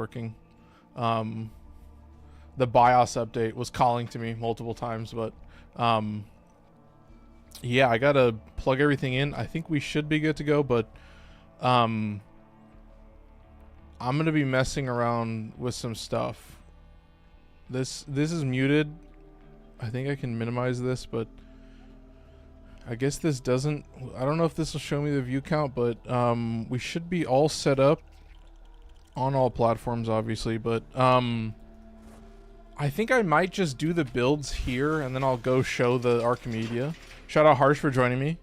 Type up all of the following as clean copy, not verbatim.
working. The BIOS update was calling to me multiple times, but yeah, I gotta plug everything in. I think we should be good to go, but I'm gonna be messing around with some stuff. This is muted. I think I can minimize this, but I guess this doesn't. I don't know if this will show me the view count, but we should be all set up on all platforms, obviously. But I think I might just do the builds here, and then I'll go show the Archimedea. Shout out Harsh for joining me.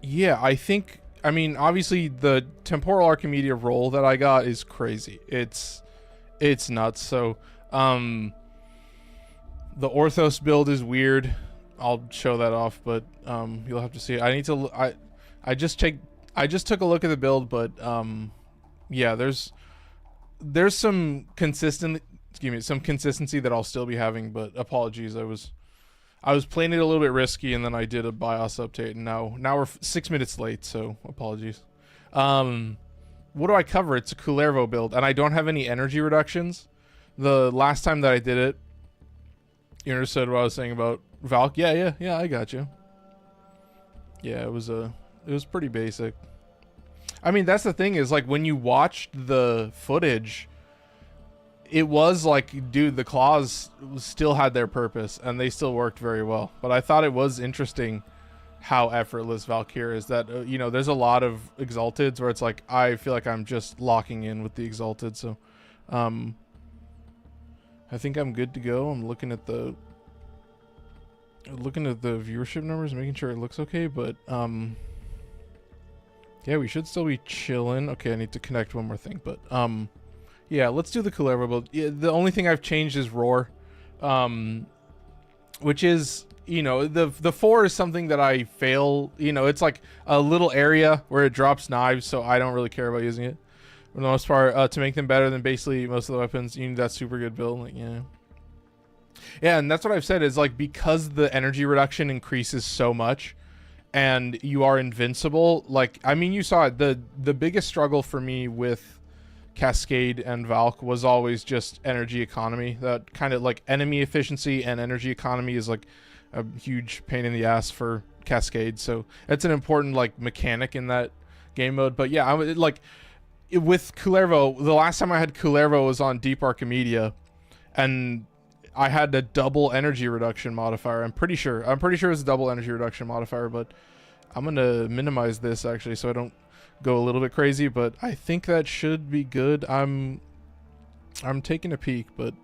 Yeah, I mean, obviously the Temporal Archimedea roll that I got is crazy. It's nuts. So, the Orthos build is weird. I'll show that off, but you'll have to see it. I need to. I just took a look at the build, but yeah, there's some some consistency that I'll still be having. But apologies, I was playing it a little bit risky, and then I did a BIOS update, and now we're 6 minutes late, so apologies. What do I cover? It's a Kullervo build, and I don't have any energy reductions. The last time that I did it, you understood what I was saying about Valk? Yeah, I got you. Yeah, it was pretty basic. I mean, that's the thing is, like, when you watched the footage, it was like, dude, the claws still had their purpose and they still worked very well. But I thought it was interesting how effortless Valkyrie is. That you know, there's a lot of exalteds where it's like I feel like I'm just locking in with the exalted. So I think I'm good to go. I'm looking at the viewership numbers, making sure it looks okay, but yeah, we should still be chilling. Okay, I need to connect one more thing, but yeah, let's do the Kullervo build. Yeah, the only thing I've changed is roar, which is, you know, the 4 is something that I fail. You know, it's like a little area where it drops knives, so I don't really care about using it for the most part. To make them better than basically most of the weapons, you need that super good build. Like, yeah, and that's what I've said is, like, because the energy reduction increases so much and you are invincible. Like, I mean, you saw it. The biggest struggle for me with Cascade and Valk was always just energy economy. That kind of, like, enemy efficiency and energy economy is like a huge pain in the ass for Cascade, so it's an important, like, mechanic in that game mode. But yeah, with Kullervo, the last time I had Kullervo was on Deep Archimedea, and I had a double energy reduction modifier. I'm pretty sure it was a double energy reduction modifier, but I'm gonna minimize this actually so I don't go a little bit crazy, but I think that should be good. I'm taking a peek, but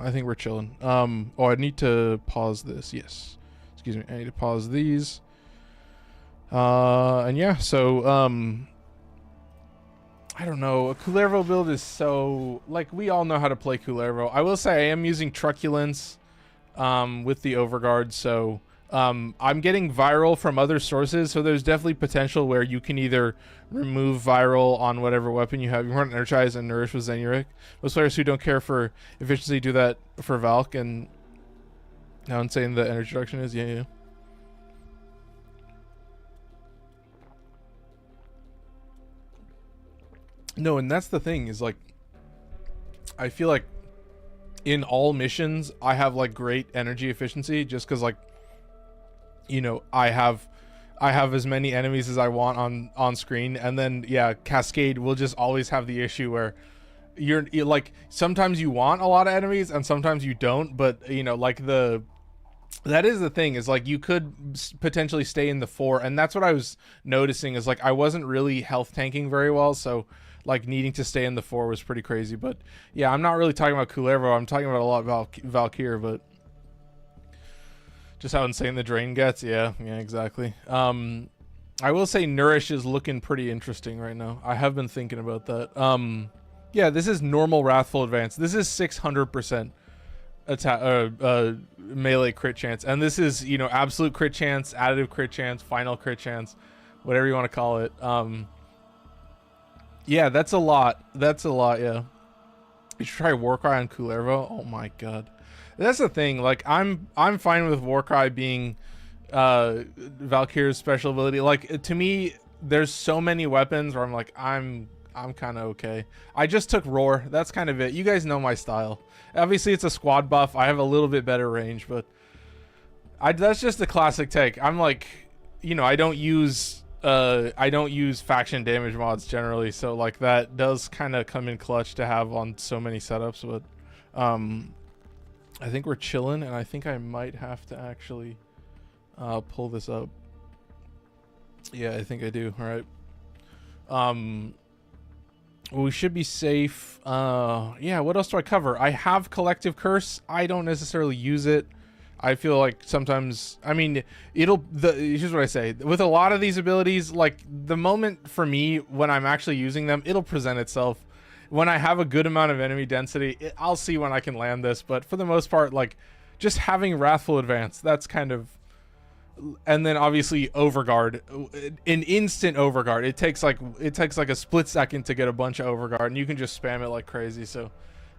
I think we're chilling. Oh, I need to pause this. Yes, excuse me, I need to pause these. And yeah, so I don't know, a Kullervo build is so, like, we all know how to play Kullervo. I will say I am using Truculence with the Overguard, so I'm getting viral from other sources, so there's definitely potential where you can either remove viral on whatever weapon you have. You want to energize and nourish with Zenuric. Most players who don't care for efficiency do that for Valk, and now I'm saying the energy reduction is, yeah. No, and that's the thing is, like, I feel like in all missions I have, like, great energy efficiency just because, like, you know, I have as many enemies as I want on screen, and then yeah, Cascade will just always have the issue where you're like, sometimes you want a lot of enemies and sometimes you don't, but you know, like, that is the thing is, like, you could potentially stay in the 4, and that's what I was noticing is, like, I wasn't really health tanking very well, so, like, needing to stay in the 4 was pretty crazy. But yeah, I'm not really talking about Kullervo, I'm talking about a lot of Valkyrie, but just how insane the drain gets. Yeah, exactly. I will say Nourish is looking pretty interesting right now. I have been thinking about that. Yeah, this is normal Wrathful Advance. This is 600% attack, melee crit chance, and this is, you know, absolute crit chance, additive crit chance, final crit chance, whatever you want to call it. Yeah, that's a lot. Yeah, you should try Warcry on Kullervo. Oh my god, that's the thing. Like, I'm fine with Warcry being Valkyrie's special ability. Like, to me, there's so many weapons where I'm like, I'm I'm kind of okay. I just took roar. That's kind of it. You guys know my style. Obviously, it's a squad buff. I have a little bit better range, but that's just the classic take. I'm like, you know, I don't use faction damage mods generally, so like that does kind of come in clutch to have on so many setups. But I think we're chilling, and I think I might have to actually pull this up. Yeah, I think I do. All right. Well, we should be safe. Yeah, what else do I cover? I have Collective Curse. I don't necessarily use it. I feel like sometimes, I mean, here's what I say. With a lot of these abilities, like the moment for me when I'm actually using them, it'll present itself. When I have a good amount of enemy density, I'll see when I can land this. But for the most part, like just having Wrathful Advance, that's kind of, and then obviously Overguard, an instant Overguard. It takes like a split second to get a bunch of Overguard, and you can just spam it like crazy. So,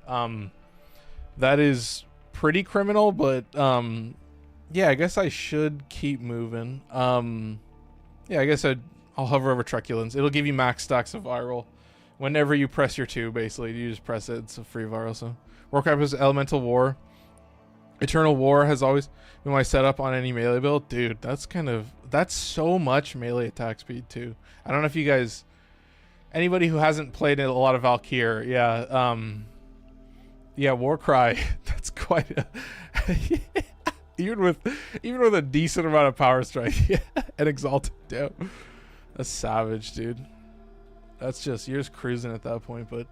that is pretty criminal, but yeah, I guess I should keep moving. Yeah, I guess I'll hover over Truculence. It'll give you max stacks of viral whenever you press your 2. Basically, you just press it. It's a free viral. So, Warcraft is Elemental War. Eternal War has always been my setup on any melee build. Dude, that's so much melee attack speed too. I don't know if you guys, anybody who hasn't played a lot of Valkyr, yeah, yeah, Warcry, that's quite a even with a decent amount of power strike, yeah, and exalted, damn, that's savage, dude. That's just, you're just cruising at that point. But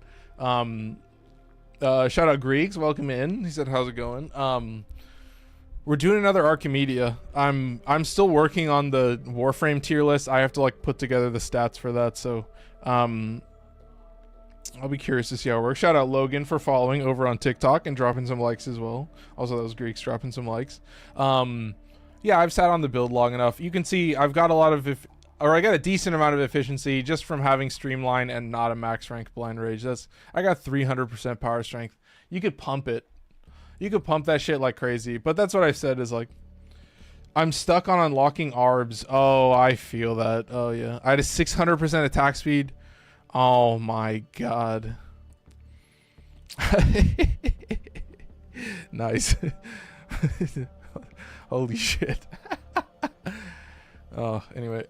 shout out Greeks, welcome in. He said, how's it going? We're doing another Archimedea. I'm still working on the Warframe tier list. I have to like put together the stats for that, so I'll be curious to see how it works. Shout out Logan for following over on TikTok and dropping some likes as well. Also, those Greeks dropping some likes. Yeah, I've sat on the build long enough. You can see I've got I got a decent amount of efficiency just from having Streamline and not a max rank Blind Rage. I got 300% power strength. You could pump it. You could pump that shit like crazy. But that's what I've said is like, I'm stuck on unlocking ARBs. Oh, I feel that. Oh yeah. I had a 600% attack speed. Oh my god. Nice. Holy shit. Oh, anyway,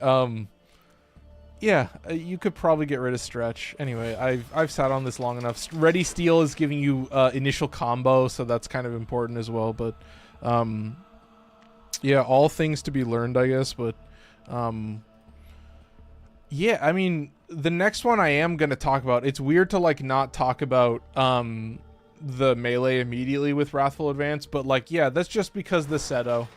yeah, you could probably get rid of Stretch. Anyway, I've sat on this long enough. Ready Steel is giving you initial combo, so that's kind of important as well. But yeah, all things to be learned, I guess. But yeah, I mean, the next one I am gonna talk about. It's weird to like not talk about the melee immediately with Wrathful Advance, but like, yeah, that's just because the Cedo.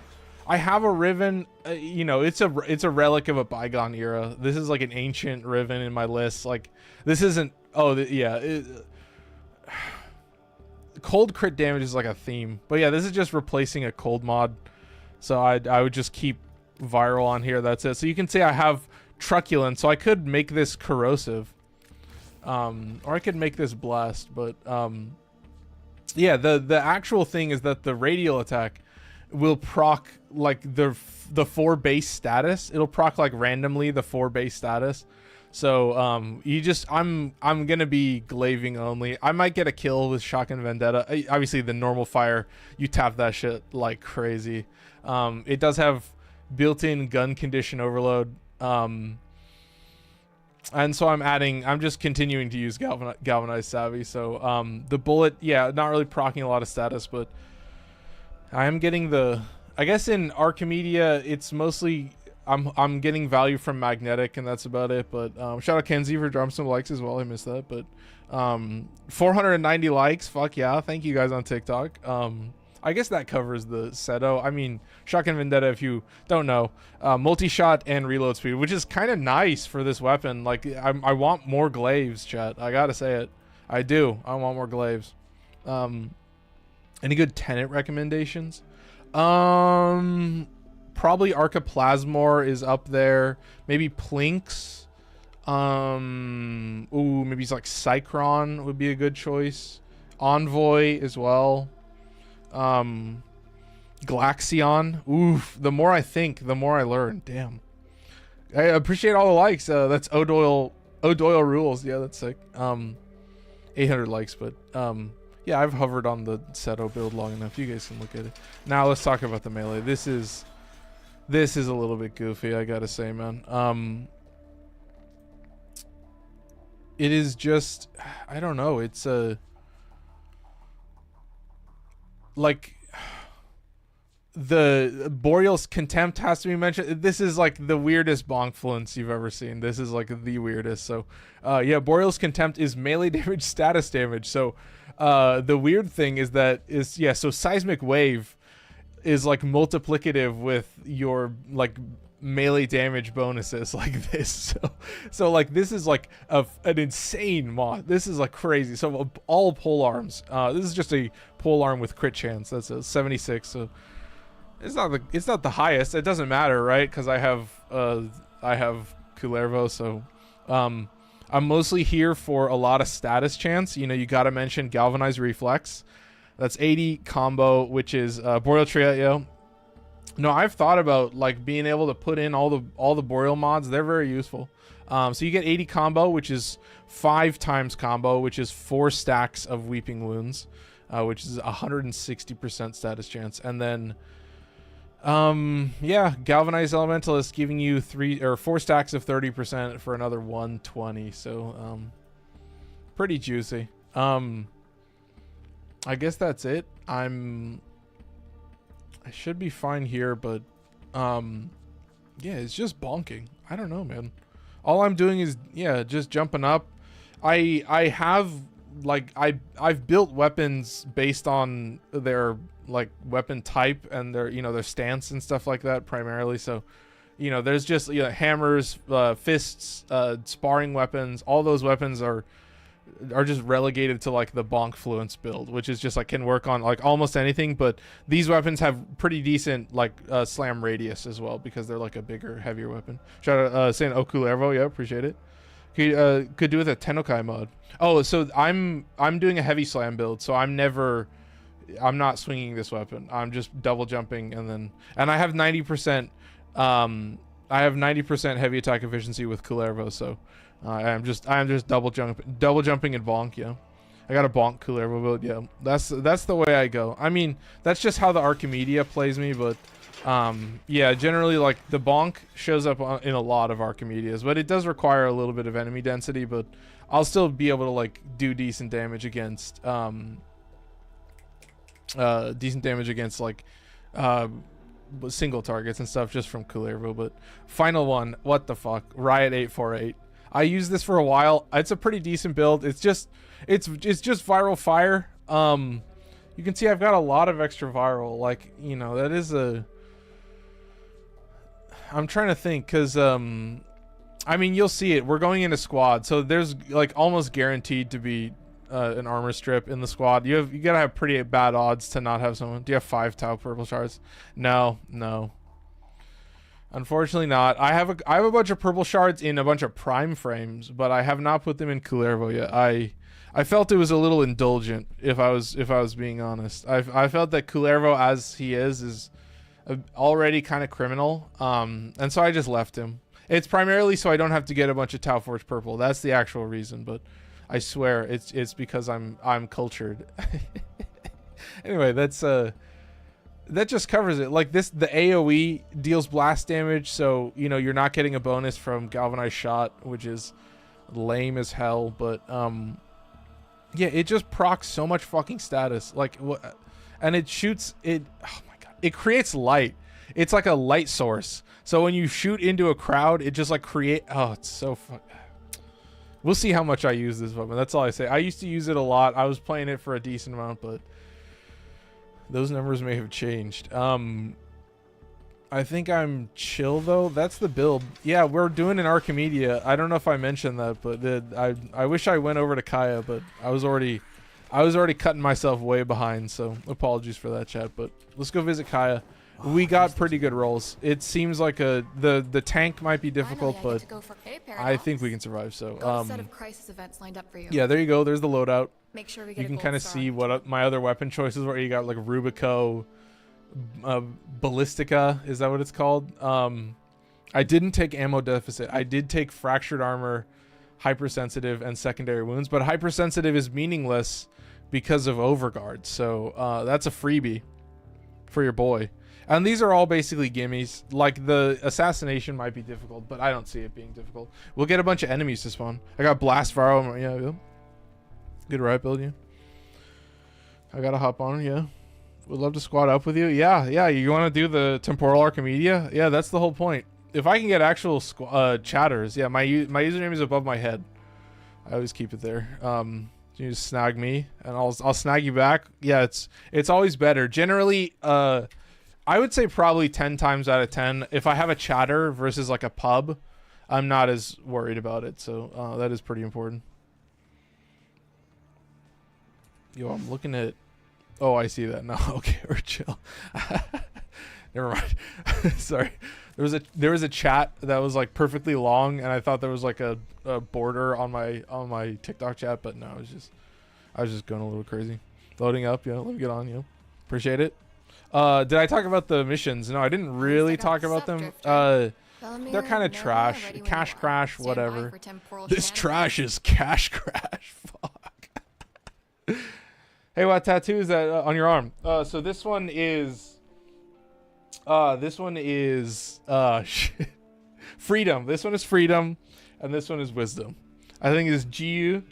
I have a Riven, you know, it's a relic of a bygone era. This is like an ancient Riven in my list. Like, this isn't, yeah. Cold crit damage is like a theme. But yeah, this is just replacing a cold mod. So I would just keep viral on here, that's it. So you can see I have Truculent, so I could make this corrosive. Or I could make this blast, but yeah, the actual thing is that the radial attack will proc like the 4 base status. It'll proc like randomly the 4 base status. So you just I'm gonna be glaving only. I might get a kill with Shotgun Vendetta. Obviously the normal fire, you tap that shit like crazy. It does have built-in gun condition overload. And so I'm just continuing to use Galvanized Savvy. So the bullet, yeah, not really proccing a lot of status, but I am getting I guess in Archimedea, it's mostly, I'm getting value from Magnetic, and that's about it. But shout out Kenzie for dropping some likes as well. I missed that. But 490 likes. Fuck yeah. Thank you guys on TikTok. I guess that covers the Cedo. I mean, Shotgun Vendetta, if you don't know, multi-shot and reload speed, which is kind of nice for this weapon. Like, I want more glaives, chat. I gotta say it. I do. I want more glaives. Any good tenant recommendations? Probably Archiplasmor is up there. Maybe Plinks. Ooh, maybe it's like Cycron would be a good choice. Envoy as well. Glaxion. Oof. The more I think, the more I learn. Damn. I appreciate all the likes. That's O'Doyle Oh, Doyle rules. Yeah, that's sick. 800 likes, but yeah, I've hovered on the Cedo build long enough. You guys can look at it. Now let's talk about the melee. This is a little bit goofy, I gotta say, man. It is just, I don't know. It's like the Boreal's Contempt has to be mentioned. This is like the weirdest bonk fluence you've ever seen. This is like the weirdest. So yeah, Boreal's Contempt is melee damage, status damage. So the weird thing is that yeah, so Seismic Wave is like multiplicative with your like melee damage bonuses like this. So like this is like an insane mod. This is like crazy. So all pole arms. This is just a pole arm with crit chance. That's a 76. So it's not the highest. It doesn't matter, right? Because I have Kullervo. So I'm mostly here for a lot of status chance. You know, you got to mention Galvanized Reflex. That's 80 combo, which is Boreal Trio. No, I've thought about like being able to put in all the Boreal mods. They're very useful. So you get 80 combo, which is 5 times combo, which is 4 stacks of Weeping Wounds, which is 160% status chance. And then yeah, Galvanized Elementalist giving you 3 or 4 stacks of 30% for another 120. So pretty juicy. I guess that's it. I should be fine here, but yeah, it's just bonking. I don't know, man. All I'm doing is, yeah, just jumping up. I have like I've built weapons based on their like weapon type and their, you know, their stance and stuff like that primarily. So, you know, there's just, you know, hammers, fists, sparring weapons. All those weapons are just relegated to like the bonk fluence build, which is just like can work on like almost anything. But these weapons have pretty decent like slam radius as well because they're like a bigger, heavier weapon. Shout out saying Kullervo, yeah, appreciate it. Could do with a Tenokai mod. Oh, so I'm doing a heavy slam build, so I'm not swinging this weapon. I'm just double jumping and I have 90% I have 90% heavy attack efficiency with Kullervo, so I am just double jumping and bonk. Yeah, I got a bonk Kullervo build. Yeah, that's the way I go. I mean, that's just how the Archimedea plays me, but yeah, generally like the bonk shows up in a lot of Archimedeas, but it does require a little bit of enemy density. But I'll still be able to like do decent damage against like single targets and stuff just from Kullervo. But final one, what the fuck, Riot 848. I used this for a while. It's a pretty decent build. It's just viral fire. You can see I've got a lot of extra viral. Like, you know, that is a. I'm trying to think because I mean, you'll see it. We're going into squad, so there's like almost guaranteed to be an armor strip in the squad. You gotta have pretty bad odds to not have someone. Do you have 5 Tau purple shards? No. Unfortunately not. I have a bunch of purple shards in a bunch of prime frames, but I have not put them in Kullervo yet. I felt it was a little indulgent if I was being honest. I felt that Kullervo as he is already kind of criminal. And so I just left him. It's primarily so I don't have to get a bunch of Tau Forge purple. That's the actual reason, but I swear it's because I'm cultured. Anyway, that just covers it. Like this, the AoE deals blast damage, so you know you're not getting a bonus from galvanized shot, which is lame as hell. But yeah, it just procs so much fucking status. Like, and it shoots it. Oh my god, it creates light. It's like a light source. So when you shoot into a crowd, it just like create. Oh, it's so fun. We'll see how much I use this weapon. That's all I say. I used to use it a lot. I was playing it for a decent amount, but those numbers may have changed. I think I'm chill though. That's the build. Yeah, we're doing an Archimedea. I don't know if I mentioned that, but I wish I went over to Kaya, but I was already cutting myself way behind. So apologies for that, chat. But let's go visit Kaya. We got pretty good rolls. It seems like the tank might be difficult, but I think we can survive. So set of crisis events lined up for you. Yeah, there you go. There's the loadout. Make sure we get you can kind of see what my other weapon choices were. You got like Rubico, Ballistica. Is that what it's called? I didn't take ammo deficit. I did take fractured armor, hypersensitive, and secondary wounds. But hypersensitive is meaningless because of Overguard. So that's a freebie for your boy. And these are all basically gimmies. Like the assassination might be difficult, but I don't see it being difficult. We'll get a bunch of enemies to spawn. I got Blast Varo. Yeah. Good Riot build, yeah. I gotta hop on, yeah. Would love to squad up with you. Yeah. You want to do the Temporal Archimedea? Yeah, that's the whole point. If I can get actual chatters, yeah, my username is above my head. I always keep it there. You just snag me, and I'll snag you back. Yeah, it's always better. Generally, I would say probably 10 times out of 10, if I have a chatter versus like a pub, I'm not as worried about it. So that is pretty important. Yo, I'm looking at. Oh, I see that now. Okay, we're chill. Never mind. Sorry. There was a chat that was like perfectly long, and I thought there was like a border on my TikTok chat, but no, I was just going a little crazy. Loading up, yeah. Let me get on, Appreciate it. Did I talk about the missions? No, I didn't really talk about them. They're kind of trash. Cash crash, whatever. This trash is cash crash. Fuck. Hey, what tattoo is that on your arm? So this one is shit. Freedom. This one is freedom, and this one is wisdom. I think it's Jiu,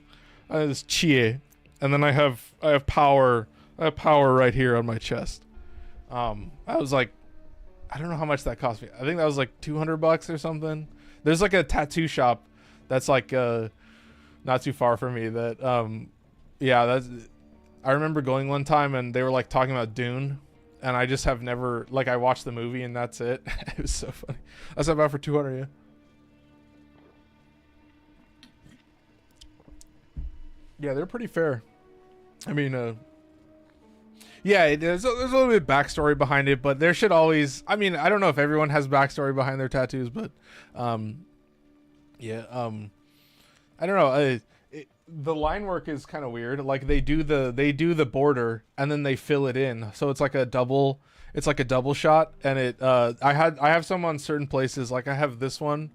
and it's Chie, and then I have power. I have power right here on my chest. I was like, I don't know how much that cost me. I think that was like $200 or something. There's like a tattoo shop that's like not too far from me. That I remember going one time and they were like talking about Dune. And I just have never, like, I watched the movie and that's it. It was so funny. That's about for 200, yeah. Yeah, they're pretty fair. I mean, yeah, there's a little bit of backstory behind it, but there should always, I mean, I don't know if everyone has backstory behind their tattoos, but, yeah, I don't know. The line work is kind of weird. Like they do the border and then they fill it in, so it's like a double shot. And it I have some on certain places. Like I have this one,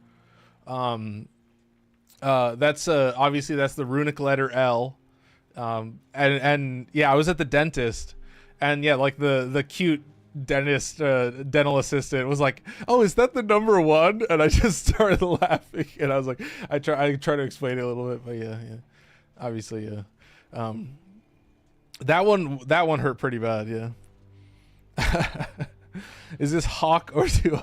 that's obviously that's the runic letter L, and yeah, I was at the dentist, and yeah, like the cute dentist dental assistant was like, oh, is that the number 1? And I just started laughing, and I was like, I try to explain it a little bit, but yeah. Obviously, yeah. That one hurt pretty bad, yeah. Is this Hawk or do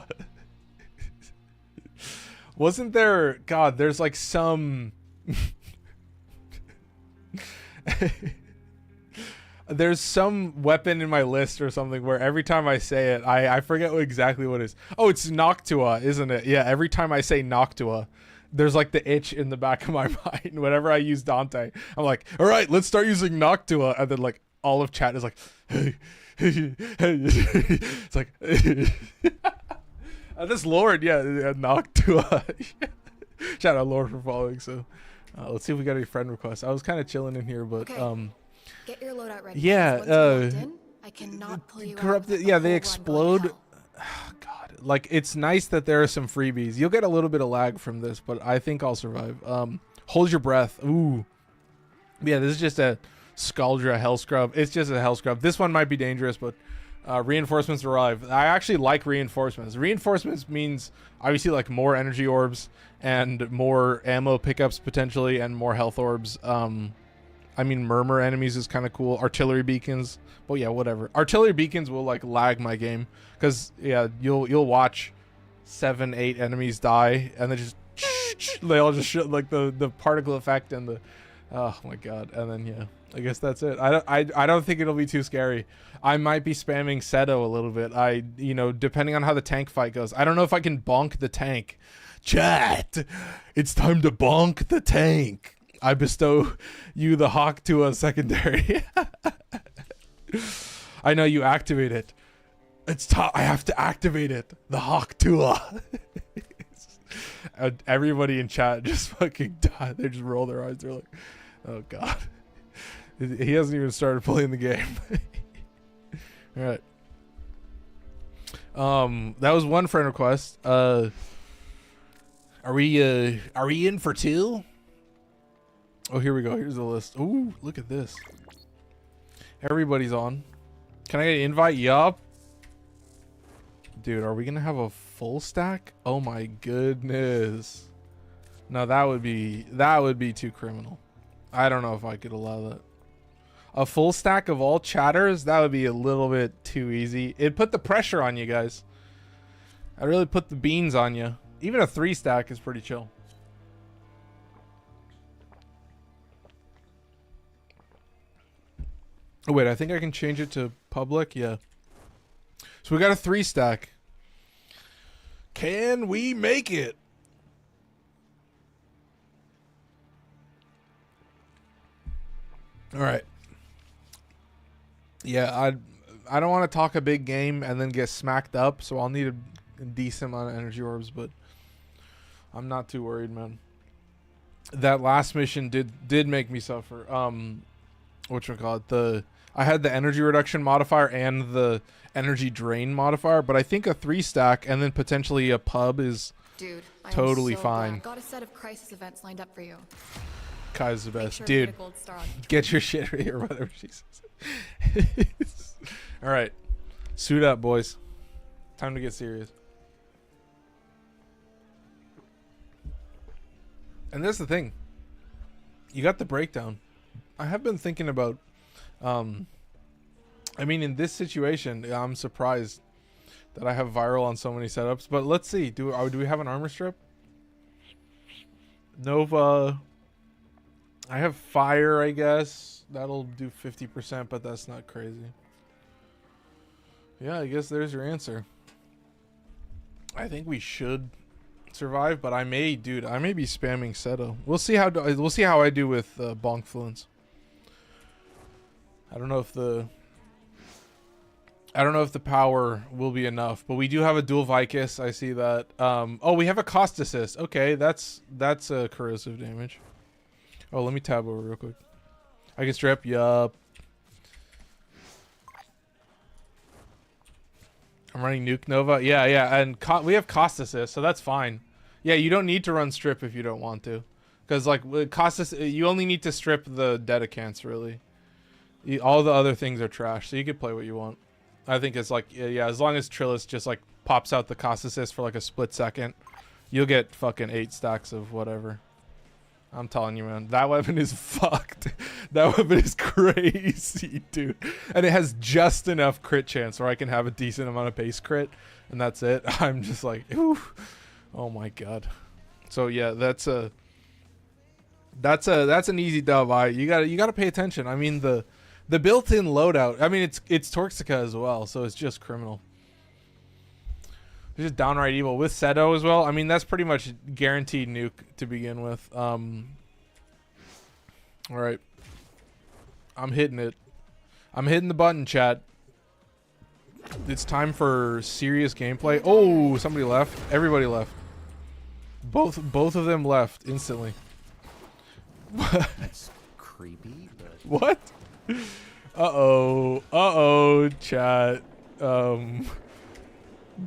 wasn't there? God, there's like some. There's some weapon in my list or something where every time I say it, I forget exactly what it is. Oh, it's Noctua, isn't it? Yeah, every time I say Noctua, there's like the itch in the back of my mind. Whenever I use Dante, I'm like, all right, let's start using Noctua. And then like all of chat is like, hey. It's like, this Lord, yeah, Noctua. Shout out Lord for following. So let's see if we got any friend requests. I was kind of chilling in here, but okay. Get your loadout ready. Yeah, I cannot pull you corrupted. Yeah, they explode. God, like it's nice that there are some freebies. You'll get a little bit of lag from this, but I think I'll survive. Hold your breath. Ooh, yeah, this is just a Scaldra hell scrub. It's just a hell scrub. This one might be dangerous, but reinforcements arrive. I actually like reinforcements. Reinforcements means obviously like more energy orbs and more ammo pickups potentially, and more health orbs. I mean, murmur enemies is kind of cool. Artillery beacons. Well, yeah, whatever. Artillery beacons will like lag my game because yeah, you'll watch 7, 8 enemies die, and they all just shoot like the particle effect and the oh my god, and then yeah, I guess that's it. I don't think it'll be too scary. I might be spamming Cedo a little bit. Depending on how the tank fight goes. I don't know if I can bonk the tank. Chat, it's time to bonk the tank. I bestow you the Hawk to a secondary. I know you activate it. I have to activate it. The Hawk Tua. Everybody in chat just fucking died. They just roll their eyes. They're like, oh god. He hasn't even started playing the game. All right. That was one friend request. Are we in for 2? Oh, here we go. Here's the list. Ooh, look at this. Everybody's on. Can I get an invite? Yup. Dude, are we gonna have a full stack? Oh my goodness. No, that would be too criminal. I don't know if I could allow that. A full stack of all chatters? That would be a little bit too easy. It'd put the pressure on you guys. I really put the beans on you. Even a 3 stack is pretty chill. Oh wait, I think I can change it to public. Yeah. So we got a 3 stack. Can we make it? All right. Yeah, I don't want to talk a big game and then get smacked up, so I'll need a decent amount of energy orbs, but I'm not too worried, man. That last mission did make me suffer. Whatchamacallit? I had the energy reduction modifier and the energy drain modifier, but I think a 3 stack and then potentially a pub is Dude, totally so fine. glad. Got a set of crisis events lined up for you. Kai's the best. Sure to get Dude, a gold star on. get your shit ready or whatever she says. All right. Suit up, boys. Time to get serious. And that's the thing. You got the breakdown. I have been thinking about I mean, in this situation, I'm surprised that I have viral on so many setups, but let's see. Do we have an armor strip? Nova. I have fire, I guess. That'll do 50%, but that's not crazy. Yeah, I guess there's your answer. I think we should survive, but I may be spamming Cedo. We'll see how I do with bonk fluence. I don't know if the power will be enough, but we do have a dual Vicus. I see that. Oh, we have a cost assist. Okay, that's a corrosive damage. Oh, let me tab over real quick. I can strip. Yup. I'm running Nuke Nova. Yeah, and we have cost assist, so that's fine. Yeah, you don't need to run strip if you don't want to, because like cost assist, you only need to strip the Dedicants really. All the other things are trash, so you can play what you want. I think it's like, yeah, as long as Trillis just like pops out the cost assist for like a split second, you'll get fucking 8 stacks of whatever. I'm telling you, man, that weapon is fucked. That weapon is crazy, dude. And it has just enough crit chance where I can have a decent amount of base crit, and that's it. I'm just like, ooh, oh my god. So yeah, that's an easy dub. You gotta pay attention. I mean the built-in loadout. I mean it's Torxica as well, so it's just criminal. It's just downright evil with Cedo as well. I mean that's pretty much guaranteed nuke to begin with. All right, I'm hitting it. I'm hitting the button, chat. It's time for serious gameplay. Oh, somebody left. Everybody left. Both of them left instantly. That's creepy, but What? Uh-oh, chat.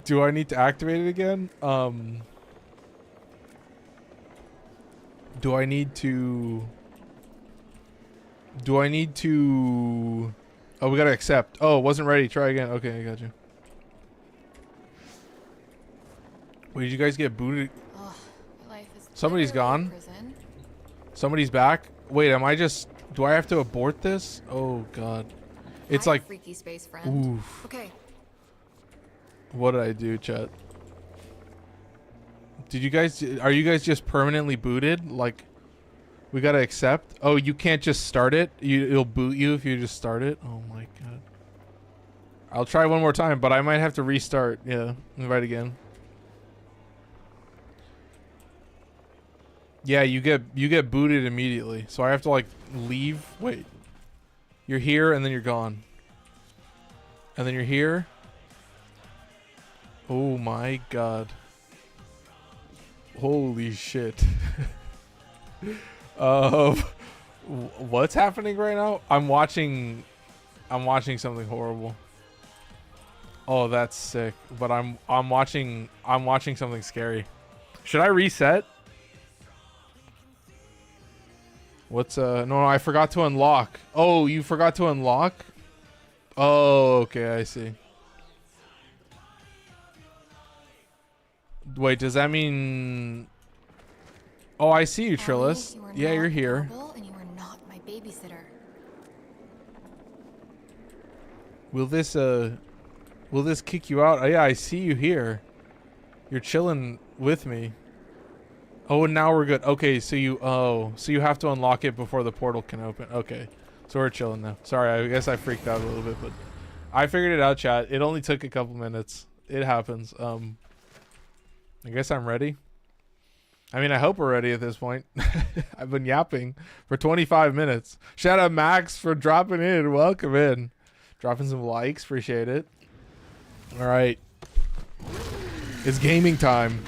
Do I need to activate it again? Do I need to... Oh, we gotta accept. Oh, it wasn't ready. Try again. Okay, I got you. Wait, did you guys get booted? Ugh, life is Somebody's literally a gone. prison. Somebody's back. Wait, am I just... Do I have to abort this? Oh, God. It's Hi, like... freaky space friend. Oof. Okay, What did I do, chat? Did you guys... Are you guys just permanently booted? Like, we gotta accept? Oh, you can't just start it? It'll boot you if you just start it? Oh, my God. I'll try one more time, but I might have to restart. Yeah, invite again. Yeah, you get booted immediately. So I have to like leave. Wait. You're here and then you're gone. And then you're here. Oh my god. Holy shit. What's happening right now? I'm watching something horrible. Oh, that's sick. But I'm watching something scary. Should I reset? What's no, I forgot to unlock. Oh, you forgot to unlock? Oh, okay, I see. Wait, does that mean... Oh, I see you, Trillis. Yeah, you're here. And you are not my babysitter. Will this kick you out? Oh, yeah, I see you here. You're chilling with me. Oh, and now we're good. Okay, so you have to unlock it before the portal can open. Okay. So we're chilling now. Sorry, I guess I freaked out a little bit, but I figured it out, chat. It only took a couple minutes. It happens. I guess I'm ready. I mean, I hope we're ready at this point. I've been yapping for 25 minutes. Shout out Max for dropping in. Welcome in. Dropping some likes. Appreciate it. All right. It's gaming time.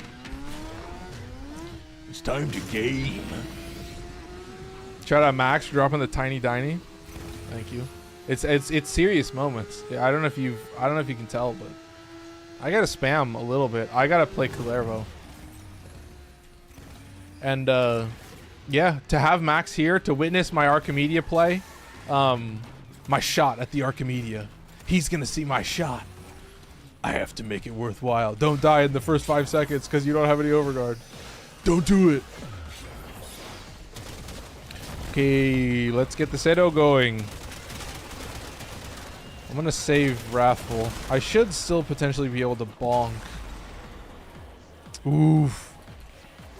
It's time to game. Shout out Max for dropping the tiny diny. Thank you. It's serious moments. I don't know if you can tell, but I gotta spam a little bit. I gotta play Kullervo. And yeah, to have Max here to witness my Archimedea play, my shot at the Archimedea. He's gonna see my shot. I have to make it worthwhile. Don't die in the first 5 seconds because you don't have any Overguard. Don't do it. Okay, let's get the Cedo going. I'm gonna save Wrathful. I should still potentially be able to bonk. Oof.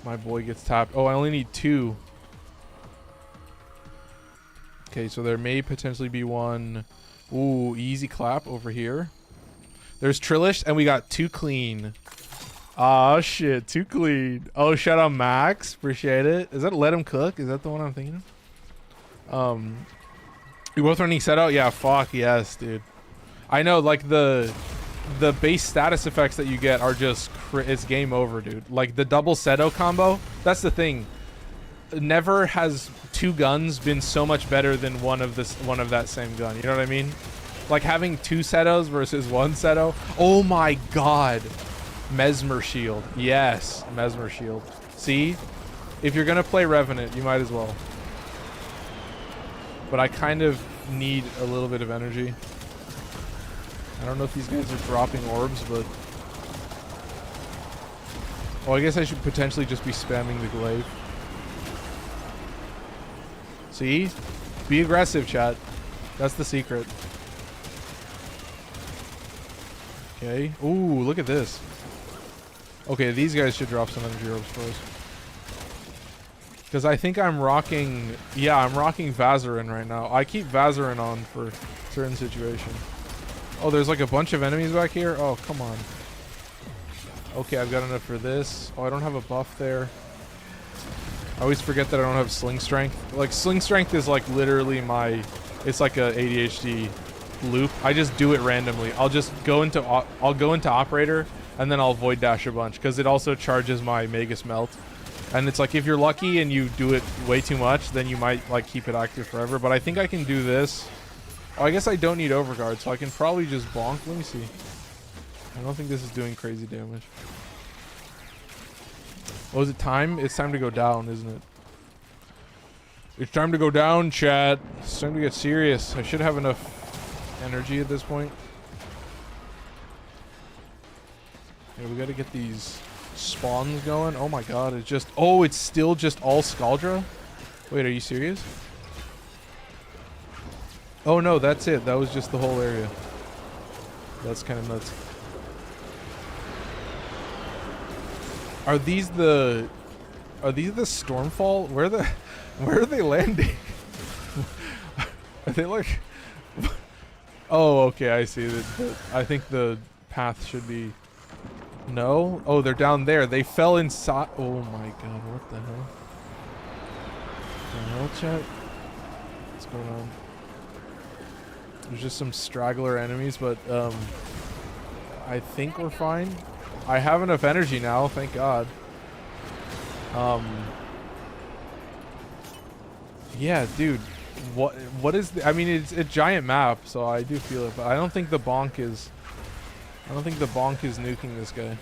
My boy gets tapped. Oh, I only need 2. Okay, so there may potentially be one. Ooh, easy clap over here. There's Trillish, and we got 2 clean. Oh shit, 2 clean. Oh, shout out Max. Appreciate it. Is that Let Him Cook? Is that the one I'm thinking of? You both running Cedo? Yeah, fuck yes, dude. I know, like the base status effects that you get are just it's game over, dude. Like the double Cedo combo, that's the thing. Never has 2 guns been so much better than one of that same gun. You know what I mean? Like having 2 Cedos versus 1 Cedo. Oh my god. Mesmer Shield. Yes, Mesmer Shield. See? If you're gonna play Revenant, you might as well. But I kind of need a little bit of energy. I don't know if these guys are dropping orbs, but... Oh, I guess I should potentially just be spamming the glaive. See? Be aggressive, chat. That's the secret. Okay. Ooh, look at this. Okay, these guys should drop some energy orbs first. Because I think I'm rocking... Yeah, I'm rocking Vazarin right now. I keep Vazarin on for certain situations. Oh, there's like a bunch of enemies back here? Oh, come on. Okay, I've got enough for this. Oh, I don't have a buff there. I always forget that I don't have Sling Strength. Like, Sling Strength is like literally my... It's like a ADHD loop. I just do it randomly. I'll just go into... I'll go into Operator, and then I'll Void Dash a bunch, because it also charges my Magus Melt. And it's like, if you're lucky and you do it way too much, then you might like keep it active forever. But I think I can do this. Oh, I guess I don't need Overguard, so I can probably just bonk. Let me see. I don't think this is doing crazy damage. Oh, is it time? It's time to go down, isn't it? It's time to go down, chat. It's time to get serious. I should have enough energy at this point. Yeah, we gotta get these spawns going. Oh my god, it's just... Oh, it's still just all Scaldra? Wait, are you serious? Oh no, that's it. That was just the whole area. That's kind of nuts. Are these the Stormfall? Where are they landing? Are they like... Oh, okay, I see. I think the path should be... No? Oh, they're down there. They fell inside. Oh my god, what the hell? What the hell, chat? What's going on? There's just some straggler enemies, but I think we're fine. I have enough energy now, thank god. Yeah, dude. What is the... I mean, it's a giant map, so I do feel it, but I don't think the bonk is... I don't think the bonk is nuking this guy.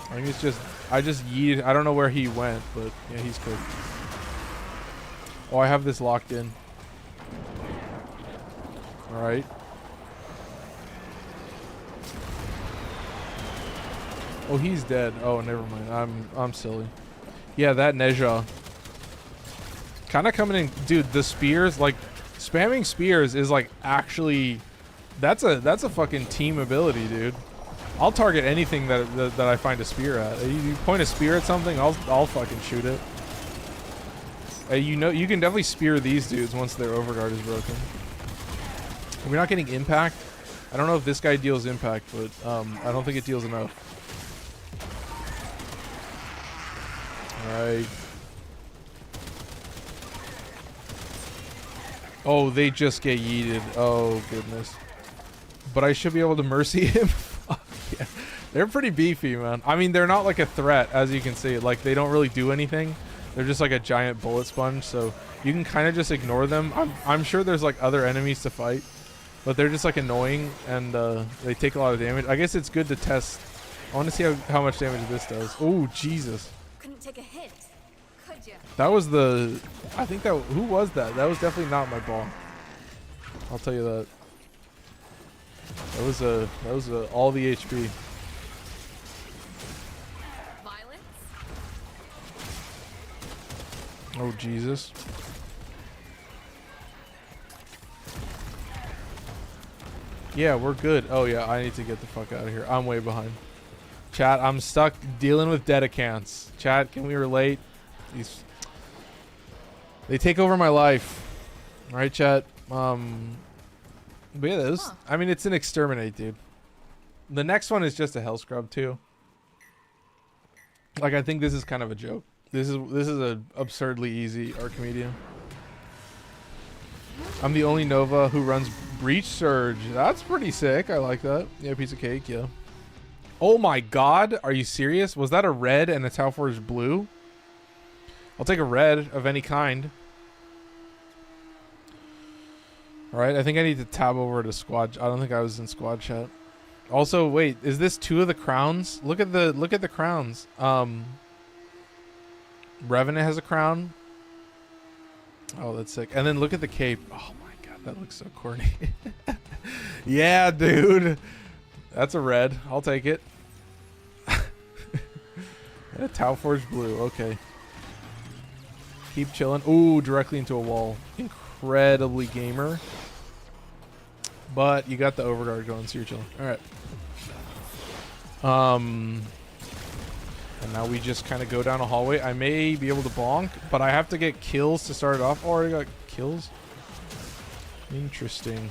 I think it's just... I just yeeted... I don't know where he went, but yeah, he's cooked. Oh, I have this locked in. All right. Oh, he's dead. Oh, never mind. I'm silly. Yeah, that Neja. Kind of coming in, dude. The spears, like spamming spears, is like actually, that's a fucking team ability, dude. I'll target anything that I find a spear at. You point a spear at something, I'll fucking shoot it. You know, you can definitely spear these dudes once their Overguard is broken. We're not getting impact. I don't know if this guy deals impact, but I don't think it deals enough. Right. Oh, they just get yeeted. Oh, goodness. But I should be able to mercy him. Yeah. They're pretty beefy, man. I mean, they're not like a threat, as you can see. Like, they don't really do anything. They're just like a giant bullet sponge, so you can kind of just ignore them. I'm sure there's like other enemies to fight, but they're just like annoying, and they take a lot of damage. I guess it's good to test. I want to see how much damage this does. Oh, Jesus. Couldn't take a hit, could you? That was the... I think that... Who was that? That was definitely not my ball. I'll tell you that. That was all the HP. Violence? Oh, Jesus. Yeah, we're good. Oh, yeah, I need to get the fuck out of here. I'm way behind. Chat, I'm stuck dealing with dedicants. Chat, can we relate? They take over my life. All right, chat. But yeah, those, I mean, it's an exterminate, dude. The next one is just a hell scrub too. Like, I think this is kind of a joke. This is a absurdly easy Archimedea. I'm the only Nova who runs Breach Surge. That's pretty sick. I like that. Yeah, piece of cake. Yeah. Oh my God, are you serious? Was that a red and a Tau Forge blue? I'll take a red of any kind. Alright, I think I need to tab over to squad. I don't think I was in squad chat. Also, wait, is this 2 of the crowns? Look at the crowns. Revenant has a crown. Oh, that's sick. And then look at the cape. Oh my God, that looks so corny. Yeah, dude. That's a red. I'll take it. Yeah, Tau Forge blue. Okay. Keep chilling. Ooh, directly into a wall. Incredibly gamer. But you got the Overguard going, so you're chilling. Alright. And now we just kind of go down a hallway. I may be able to bonk, but I have to get kills to start it off. Oh, I already got kills. Interesting.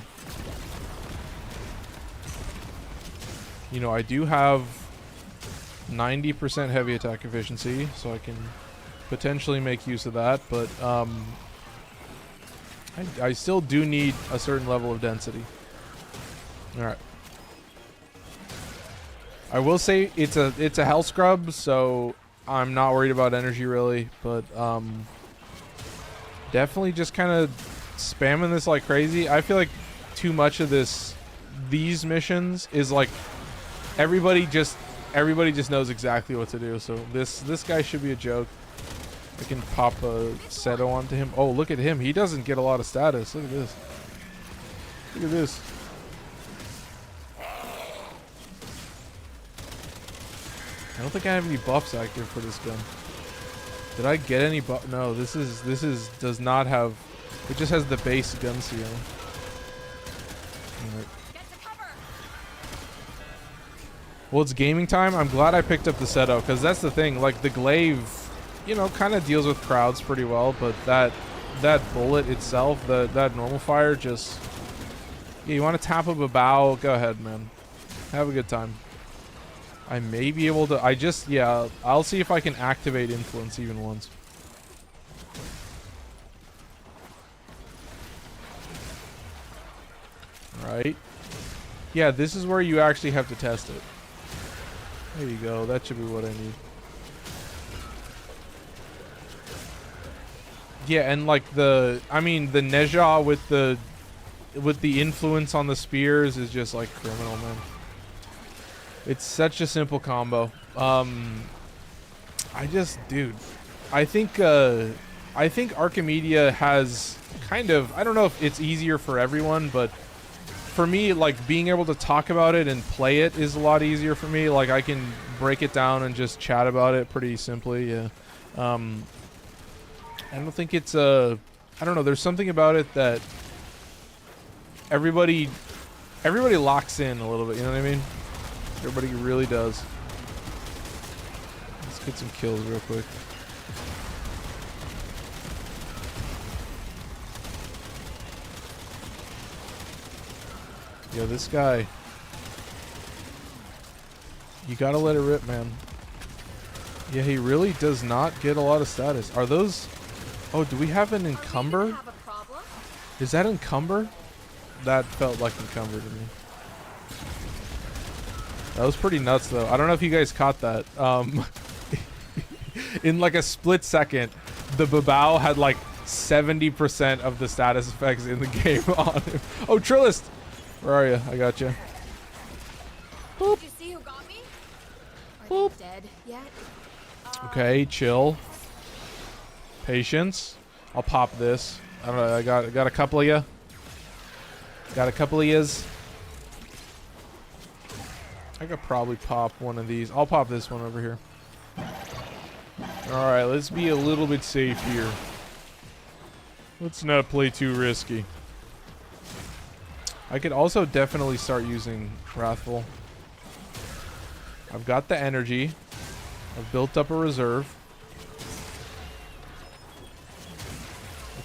You know, I do have 90% heavy attack efficiency, so I can potentially make use of that, but I still do need a certain level of density. Alright. I will say it's a hell scrub, so I'm not worried about energy really, but definitely just kind of spamming this like crazy. I feel like too much of these missions is like everybody just knows exactly what to do. So this guy should be a joke. I can pop a Cedo onto him. Oh, look at him. He doesn't get a lot of status. Look at this. Look at this. I don't think I have any buffs active for this gun. Did I get any buff? No, this does not have. It just has the base gun seal. Right. Well, it's gaming time. I'm glad I picked up the Cedo, because that's the thing. Like, the glaive, you know, kind of deals with crowds pretty well, but that bullet itself, that normal fire, just... Yeah, you want to tap up a bow? Go ahead, man. Have a good time. I may be able to... Yeah, I'll see if I can activate Influence even once. Right. Yeah, this is where you actually have to test it. There you go. That should be what I need. Yeah, and like the Neja with the influence on the spears is just like criminal, man. It's such a simple combo. Dude, I think I think Archimedea has kind of, I don't know if it's easier for everyone, but for me, like, being able to talk about it and play it is a lot easier for me. Like, I can break it down and just chat about it pretty simply, yeah. I don't think it's I don't know, there's something about it that everybody locks in a little bit, you know what I mean? Everybody really does. Let's get some kills real quick. Yo, this guy. You gotta let it rip, man. Yeah, he really does not get a lot of status. Are those... Oh, do we have an encumber? Is that encumber? That felt like encumber to me. That was pretty nuts, though. I don't know if you guys caught that. In like a split second, the Babao had like 70% of the status effects in the game on him. Oh, Trillist! Where are you? I got you. Boop. Did you see who got me? Are Boop. they dead yet? Okay, chill. Patience. I'll pop this. I don't know. I got a couple of you. Got a couple of yous. I could probably pop one of these. I'll pop this one over here. All right, let's be a little bit safe here. Let's not play too risky. I could also definitely start using Wrathful. I've got the energy. I've built up a reserve.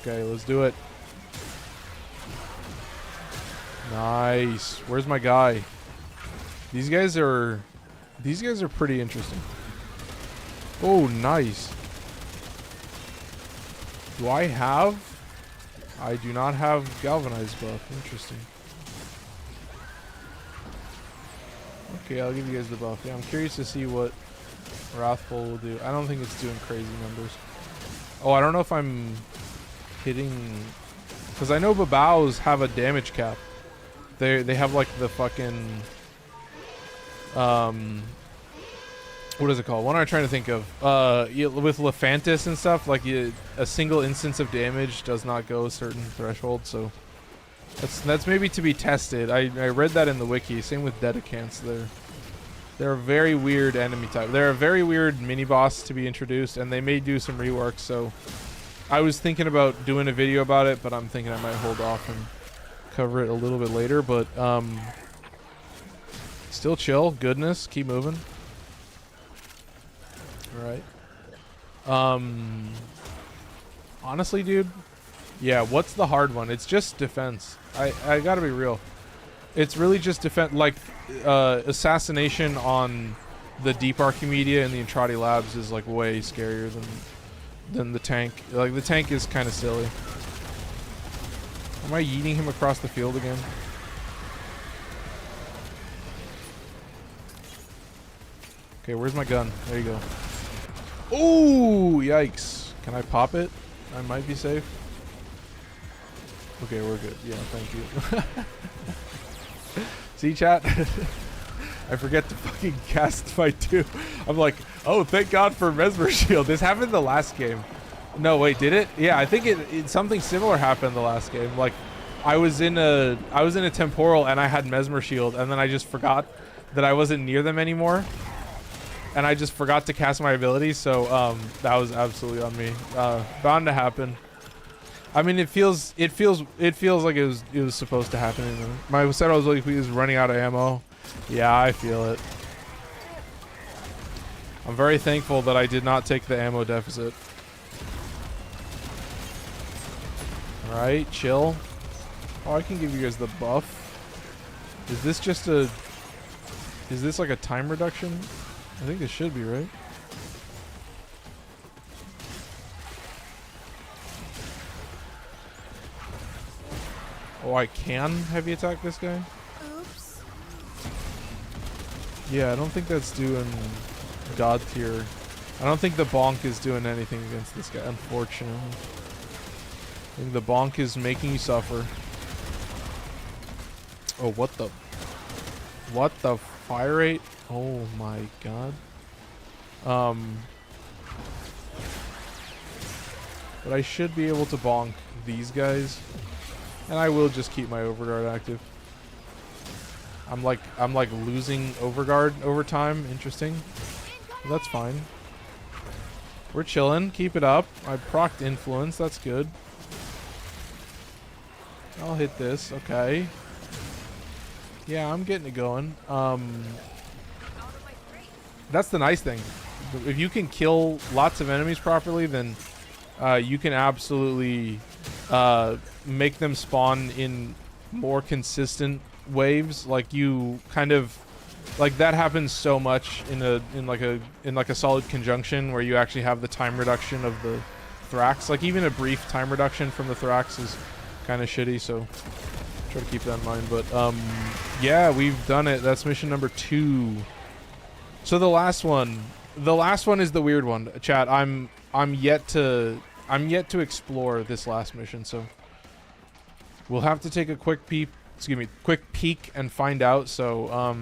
Okay, let's do it. Nice. Where's my guy? These guys are pretty interesting. Oh, nice. Do I have? I do not have galvanized buff. Interesting. Okay, I'll give you guys the buff. Yeah, I'm curious to see what Wrathful will do. I don't think it's doing crazy numbers. Oh, I don't know if I'm hitting... Because I know Babaos have a damage cap. They have like the fucking... what is it called? What am I trying to think of? With Lephantis and stuff, like a single instance of damage does not go a certain threshold, so... That's maybe to be tested. I read that in the wiki. Same with Dedicants. They're a very weird enemy type. They're a very weird mini boss to be introduced, and they may do some rework. So I was thinking about doing a video about it, but I'm thinking I might hold off and cover it a little bit later. But still chill. Goodness. Keep moving. All right. Honestly, dude. Yeah, what's the hard one? It's just defense. I gotta be real. It's really just defense. Like, assassination on the Deep Archimedea and the Entrati Labs is like way scarier than the tank. Like, the tank is kind of silly. Am I yeeting him across the field again? Okay, where's my gun? There you go. Oh, yikes. Can I pop it? I might be safe. Okay, we're good. Yeah, thank you. See, chat? I forget to fucking cast fight too. I'm like, oh, thank God for Mesmer Shield. This happened the last game. No, wait, did it? Yeah, I think it something similar happened the last game. Like, I was in a temporal and I had Mesmer Shield, and then I just forgot that I wasn't near them anymore, and I just forgot to cast my ability. So that was absolutely on me. Bound to happen. I mean, it feels like it was supposed to happen. My Cedo was like, he was running out of ammo. Yeah, I feel it. I'm very thankful that I did not take the ammo deficit. All right, chill. Oh, I can give you guys the buff. Is this just a... Is this like a time reduction? I think this should be, right? Oh, I can heavy attack this guy? Oops. Yeah, I don't think that's doing God tier. I don't think the bonk is doing anything against this guy, unfortunately. I think the bonk is making you suffer. Oh, what the... What the fire rate? Oh my God. But I should be able to bonk these guys. And I will just keep my Overguard active. I'm like losing Overguard over time. Interesting. Well, that's fine. We're chilling. Keep it up. I procced Influence. That's good. I'll hit this. Okay. Yeah, I'm getting it going. That's the nice thing. If you can kill lots of enemies properly, then you can absolutely make them spawn in more consistent waves. Like you kind of like that happens so much in like a solid conjunction where you actually have the time reduction of the Thrax. Like even a brief time reduction from the Thrax is kind of shitty, so try to keep that in mind. But yeah, we've done it. That's mission number 2. So the last one is the weird one, chat. I'm yet to explore this last mission, so we'll have to take a quick peek and find out. So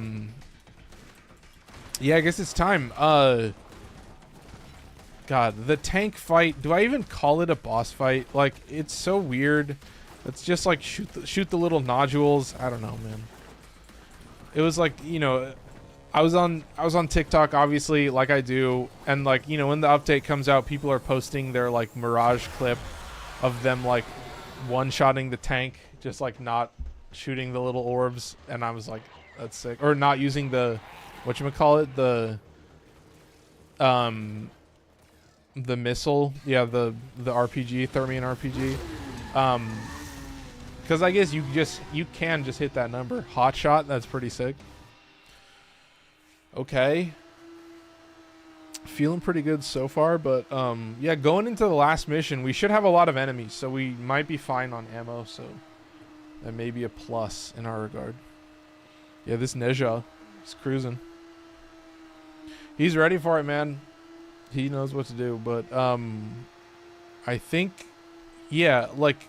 yeah, I guess it's time. God, the tank fight, do I even call it a boss fight? Like, it's so weird. It's just like shoot the little nodules. I don't know, man. It was like, you know, I was on TikTok, obviously, like I do, and like, you know, when the update comes out, people are posting their like Mirage clip of them like one-shotting the tank, just like not shooting the little orbs, and I was like, that's sick. Or not using the whatchamacallit, the missile, yeah, the RPG, Thermion RPG. Because I guess you can just hit that number. Hot shot, that's pretty sick. Okay. Feeling pretty good so far, but yeah, going into the last mission, we should have a lot of enemies, so we might be fine on ammo, so that may be a plus in our regard. Yeah, this Neja is cruising. He's ready for it, man. He knows what to do, but I think, yeah, like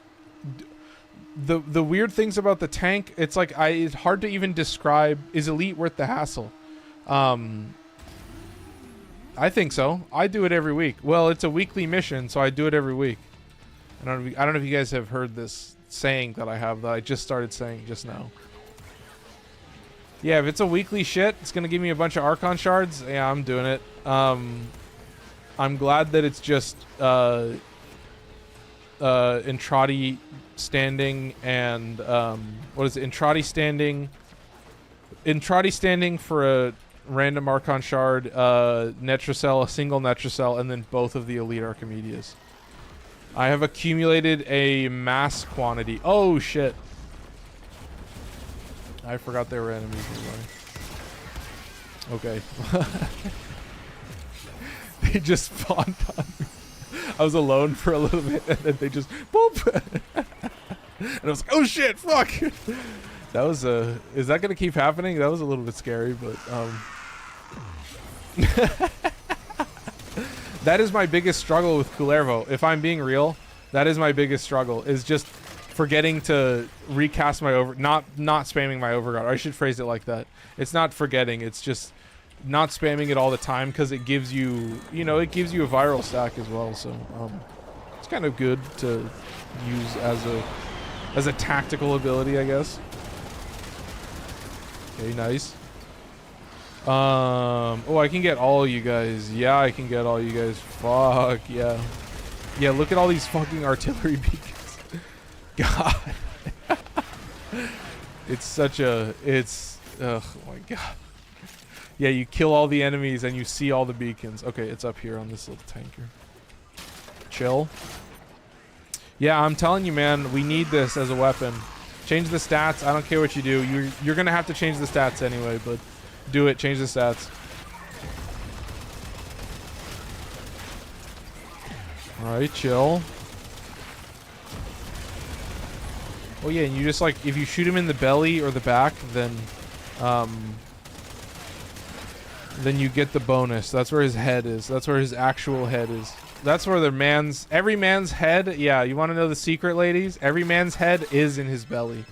the weird things about the tank, it's like it's hard to even describe. Is Elite worth the hassle? I think so. I do it every week. Well, it's a weekly mission, so I do it every week. I don't know if you guys have heard this saying that I have, that I just started saying just now. Yeah, if it's a weekly shit, it's gonna give me a bunch of Archon shards. Yeah, I'm doing it. I'm glad that it's just Entrati standing and what is it? Entrati standing for a random Archon shard, Netracell, a single Netracell, and then both of the Elite Archimedeas. I have accumulated a mass quantity. Oh shit. I forgot they were enemies anyway. Okay. They just spawned on me. I was alone for a little bit, and then they just boop. And I was like, oh shit, fuck. That was is that gonna keep happening? That was a little bit scary, but that is my biggest struggle with Kullervo. If I'm being real, that is my biggest struggle, is just forgetting to recast my not spamming my Overguard. I should phrase it like that. It's not forgetting, it's just not spamming it all the time, because it gives you, you know, it gives you a viral stack as well, so it's kind of good to use as a tactical ability, I guess. Okay, nice. Oh, I can get all you guys. Yeah, I can get all you guys. Fuck yeah. Yeah, look at all these fucking artillery beacons. God. It's such a, oh my god. Yeah, you kill all the enemies and you see all the beacons. Okay, it's up here on this little tanker. Chill. Yeah, I'm telling you, man, we need this as a weapon. Change the stats. I don't care what you do. You're gonna have to change the stats anyway, but do it. Change the stats. All right, chill. Oh yeah, and you just like, if you shoot him in the belly or the back, then you get the bonus. That's where his head is. That's where his actual head is. That's where every man's head, yeah, you want to know the secret, ladies? Every man's head is in his belly.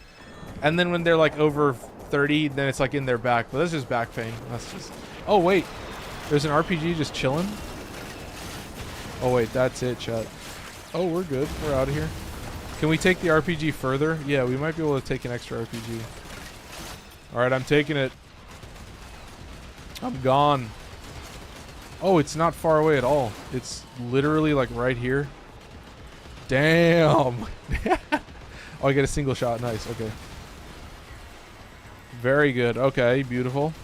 And then when they're like over 30, then it's like in their back. But that's just back pain. That's just, oh wait, there's an RPG just chilling? Oh wait, that's it, chat. Oh, we're good. We're out of here. Can we take the RPG further? Yeah, we might be able to take an extra RPG. Alright, I'm taking it. I'm gone. Oh, it's not far away at all. It's literally like right here. Damn. Oh, I get a single shot. Nice. Okay. Very good. Okay, beautiful.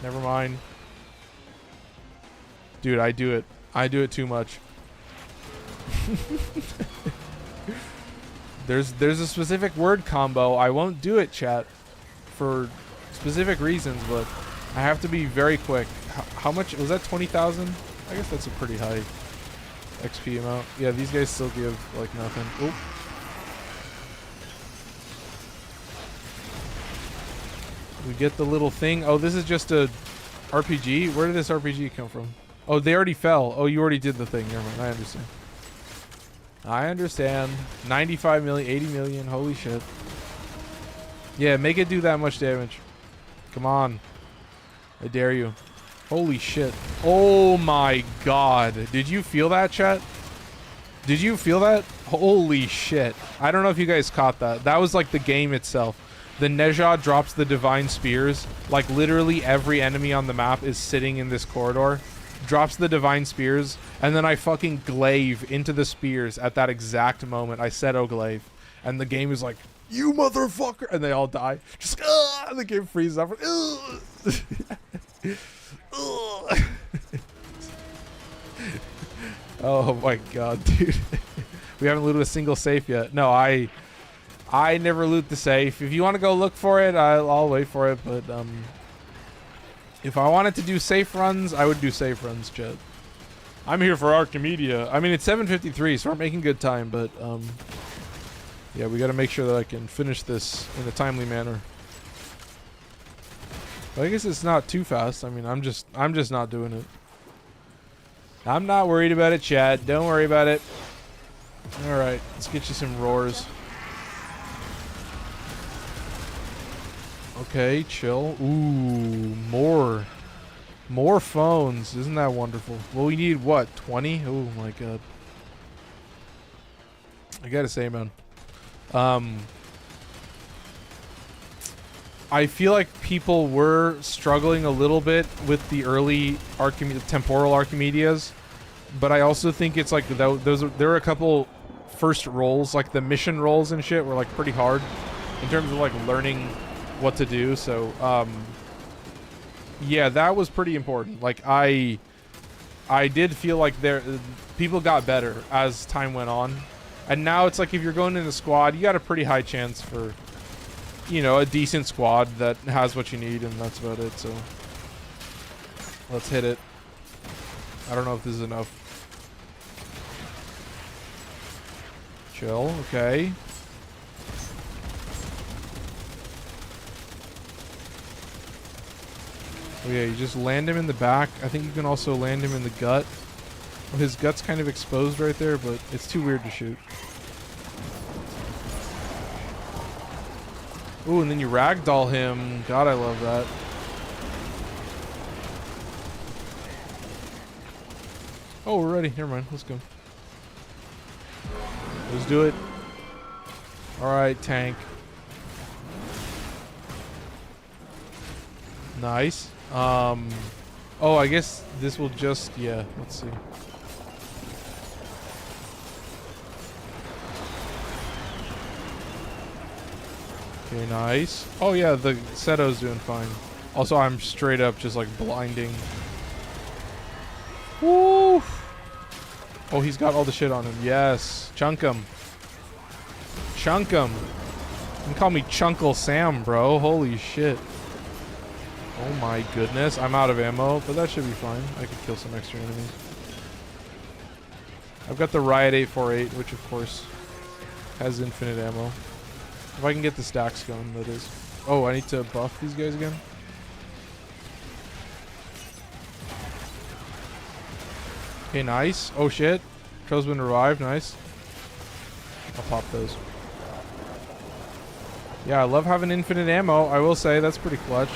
Never mind. Dude, I do it. I do it too much. There's a specific word combo. I won't do it, chat, for specific reasons, but I have to be very quick. How much was that? 20,000? I guess that's a pretty high XP amount. Yeah, these guys still give like nothing. Oop. We get the little thing. Oh, this is just a RPG. Where did this RPG come from? Oh, they already fell. Oh, you already did the thing. Never mind. I understand. I understand. 95 million, 80 million. Holy shit. Yeah, make it do that much damage. Come on. I dare you. Holy shit. Oh my god. Did you feel that, chat? Did you feel that? Holy shit. I don't know if you guys caught that. That was like the game itself. The Nejad drops the Divine Spears. Like literally every enemy on the map is sitting in this corridor. Drops the Divine Spears, and then I fucking glaive into the spears at that exact moment. I Cedo glaive, and the game is like, you motherfucker, and they all die. Just, and the game freezes up. Oh my god, dude. We haven't looted a single safe yet. No, I never loot the safe. If you want to go look for it, I'll wait for it, but if I wanted to do safe runs, I would do safe runs, chat. I'm here for Archimedea. I mean, it's 7:53, so we're making good time, but yeah, we got to make sure that I can finish this in a timely manner. But I guess it's not too fast. I mean, I'm just not doing it. I'm not worried about it, chat. Don't worry about it. All right, let's get you some roars. Okay, chill. Ooh, more phones. Isn't that wonderful? Well, we need what? 20? Oh my god. I gotta say, man. I feel like people were struggling a little bit with the early Temporal Archimedeas, but I also think it's like there were a couple first roles, like the mission roles and shit, were like pretty hard in terms of like learning what to do. So yeah, that was pretty important. Like I did feel like people got better as time went on, and now it's like if you're going in a squad, you got a pretty high chance for, you know, a decent squad that has what you need, and that's about it. So let's hit it. I don't know if this is enough. Chill. Okay. Oh yeah, you just land him in the back. I think you can also land him in the gut. Well, his gut's kind of exposed right there, but it's too weird to shoot. Ooh, and then you ragdoll him. God, I love that. Oh, we're ready. Never mind. Let's go. Let's do it. Alright, tank. Nice. Oh, I guess this will just, yeah, let's see. Okay, nice. Oh yeah, the Cedo's doing fine. Also, I'm straight up just like blinding. Woo! Oh, he's got all the shit on him. Yes. Chunk him. Chunk him. You can call me Chunkle Sam, bro. Holy shit. Oh my goodness. I'm out of ammo, but that should be fine. I could kill some extra enemies. I've got the Riot 848, which of course has infinite ammo. If I can get the stacks going, that is. Oh, I need to buff these guys again. Okay, nice. Oh shit. Troll's been revived. Nice. I'll pop those. Yeah, I love having infinite ammo. I will say that's pretty clutch.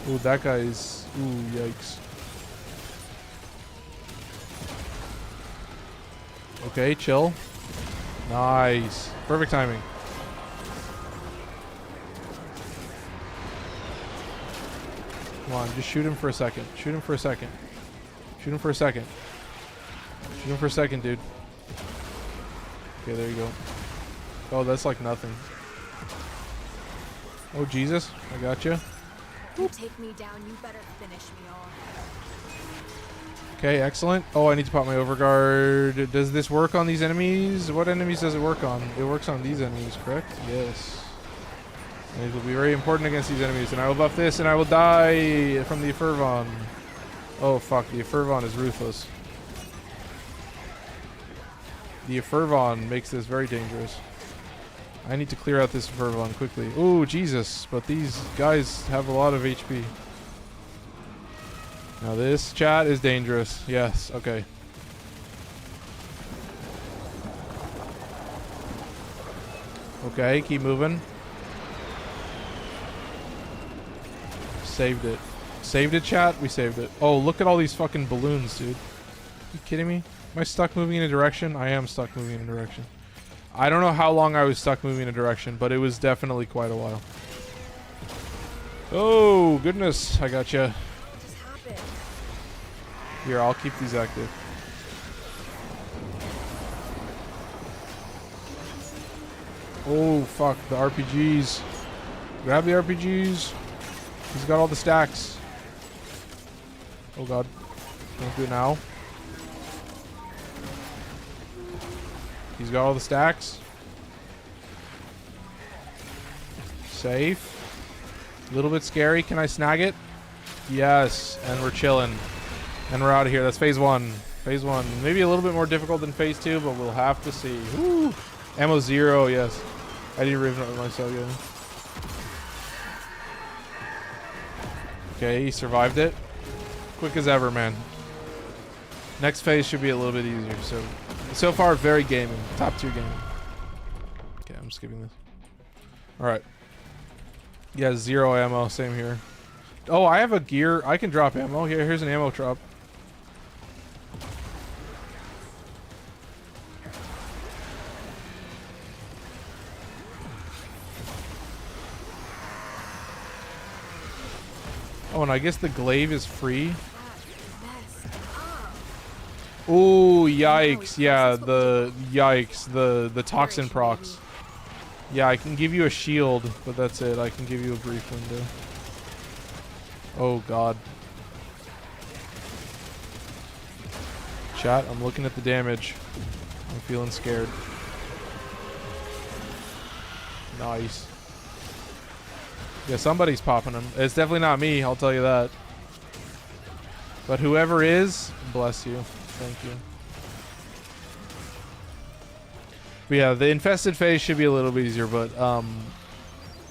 Ooh, that guy's... Ooh, yikes. Okay, chill. Nice. Perfect timing. Come on, just shoot him for a second. Shoot him for a second. Shoot him for a second. Shoot him for a second, dude. Okay, there you go. Oh, that's like nothing. Oh, Jesus. I got you. You take me down, you better finish me off. Okay, excellent. Oh, I need to pop my Overguard. Does this work on these enemies? What enemies does it work on? It works on these enemies, correct? Yes. And it will be very important against these enemies. And I will buff this and I will die from the Fervon. Oh, fuck. The Fervon is ruthless. The Fervon makes this very dangerous. I need to clear out this Fervon quickly. Oh, Jesus. But these guys have a lot of HP. Now this chat is dangerous. Yes, okay. Okay, keep moving. Saved it. Saved it, chat? We saved it. Oh, look at all these fucking balloons, dude. Are you kidding me? Am I stuck moving in a direction? I am stuck moving in a direction. I don't know how long I was stuck moving in a direction, but it was definitely quite a while. Oh, goodness. I got you. Here, I'll keep these active. Oh, fuck. The RPGs. Grab the RPGs. He's got all the stacks. Oh, God. Don't do it now. He's got all the stacks. Safe. A little bit scary. Can I snag it? Yes. And we're chilling. And we're out of here. That's phase one. Phase one. Maybe a little bit more difficult than phase two, but we'll have to see. Woo. Ammo 0, yes. I didn't even know myself yet. Okay, he survived it. Quick as ever, man. Next phase should be a little bit easier. So far, very gaming. Top tier gaming. Okay, I'm skipping this. Alright. Yeah, 0 ammo. Same here. Oh, I have a gear. I can drop ammo. Here's an ammo drop. Oh, and I guess the glaive is free. Oh, yikes. Yeah, the toxin procs. Yeah, I can give you a shield, but that's it. I can give you a brief window. Oh, God. Chat, I'm looking at the damage. I'm feeling scared. Nice. Yeah, somebody's popping them. It's definitely not me, I'll tell you that. But whoever is, bless you. Thank you. But yeah, the infested phase should be a little bit easier, but